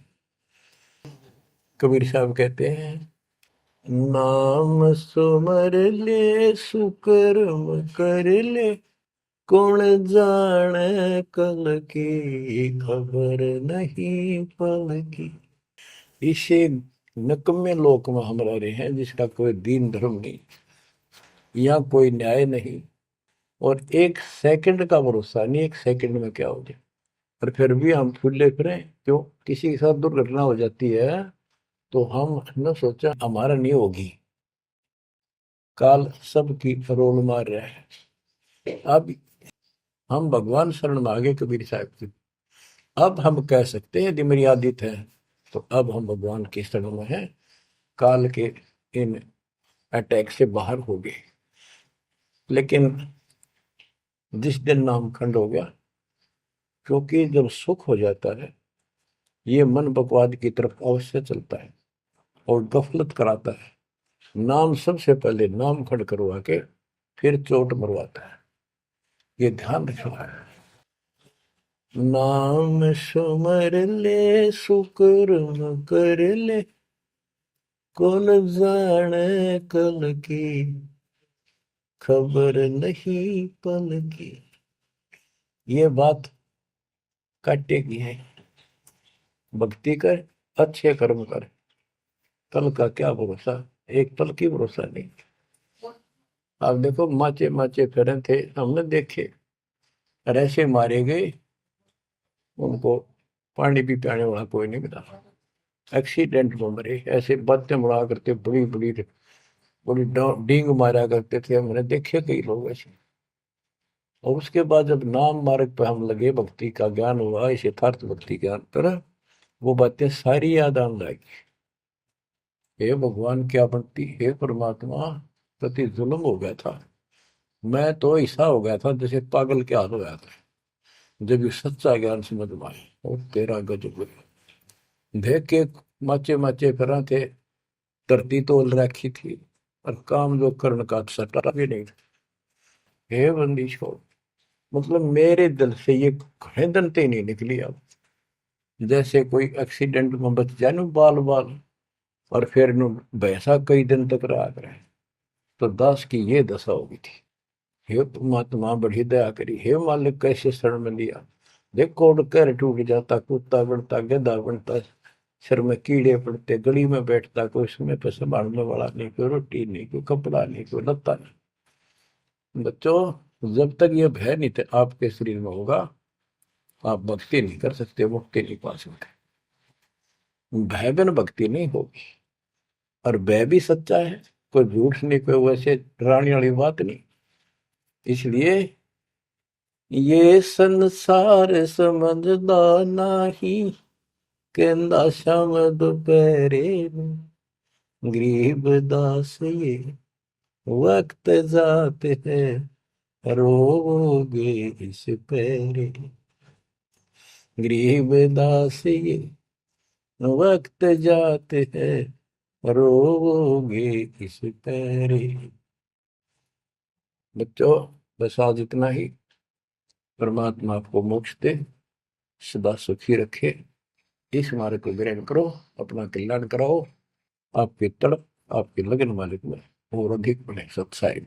कबीर साहब कहते हैं, नाम सुमर ले सुकर्म कर ले, कौन जाने कल की खबर नहीं पल की। इसे नकम्मे लोक में हम रह रहे हैं, जिसका कोई दीन धर्म नहीं, यहाँ कोई न्याय नहीं, और एक सेकंड का भरोसा नहीं, एक सेकंड में क्या हो जाए। और फिर भी हम फूले फिरें, क्यों? किसी के साथ दुर्घटना हो जाती है तो हम न सोचा हमारा नहीं होगी, काल सबकी रोल मार रहा है। अब हम भगवान शरण मांगे कबीर साहब की, अब हम कह सकते हैं यदि मेरी आदित है, तो अब हम भगवान की शरण में हैं, काल के इन अटैक से बाहर हो गए। लेकिन जिस दिन नामखंड हो गया, क्योंकि जब सुख हो जाता है ये मन बकवाद की तरफ अवश्य चलता है और गफलत कराता है। नाम सबसे पहले नाम खड़ करवा के फिर चोट मरवाता है, ये ध्यान रखना है। नाम सुमर ले सुकर्म कर ले, कौन जाने कल की, खबर नहीं पल की। ये बात काटेगी है। भक्ति कर, अच्छे कर्म कर, कल का क्या भरोसा, एक पल की भरोसा नहीं। आप देखो माचे माचे फिरे थे, हमने देखे ऐसे मारे गए, उनको पानी भी पियाने वाला कोई नहीं मिला, एक्सीडेंट में मरे। ऐसे बातें बड़ा करते, बड़ी बड़ी बड़ी डींग मारा करते थे, हमने देखे कई लोग ऐसे। और उसके बाद जब नाम मार्ग पे हम लगे, भक्ति का ज्ञान हुआ, इस यथार्थ भक्ति ज्ञान पर, वो बातें सारी याद आने लगी। हे भगवान क्या बनती, हे परमात्मा, प्रति जुल्म हो गया था। मैं तो ऐसा हो गया था जैसे पागल के हाल हो गया था, जब ये सच्चा ज्ञान समझ में आए। और तेरा गजब देख के माचे माचे फिरा थे, धरती तोल रखी थी, और काम जो कर्ण का सटा भी नहीं था। हे बंदी छोड़, मतलब मेरे दिल से ये खड़े नहीं निकली। अब जैसे कोई एक्सीडेंट में बच जाए ना बाल बाल, और फिर नु भैंसा कई दिन तक रहा करे, तो दास की ये दशा होगी थी। हे परमात्मा बड़ी दया करी, हे मालिक कैसे शरण में लिया। देखो कर टूट जाता, कुत्ता बनता, गधा बनता, सिर में कीड़े पड़ते, गली में बैठता, कोई समय पर संभालने वाला नहीं, कोई रोटी नहीं, कोई कपड़ा नहीं, कोई लत्ता नहीं। बच्चों, जब तक ये भय नहीं थे आपके शरीर में होगा, आप भक्ति नहीं कर सकते, मुक्ति नहीं पा सकते। भय बिन भक्ति नहीं होगी। और भय भी सच्चा है, कोई झूठ नहीं, कोई वैसे डराने वाली बात नहीं। इसलिए ये संसार समझदा नाही, कहंदा शाम दोपहरे में, गरीब दास ये वक्त जाते हैं, रोगे इस पैरे। गरीब दास ये वक्त जाते हैं, रोगे इस पैरे। बच्चों, बस आज इतना ही। परमात्मा आपको मोक्ष दे, सदा सुखी रखे। इस मार्ग को ग्रहण करो, अपना कल्याण कराओ, आपकी तड़प, आपकी लगन मालिक में और अधिक बने सत्साई।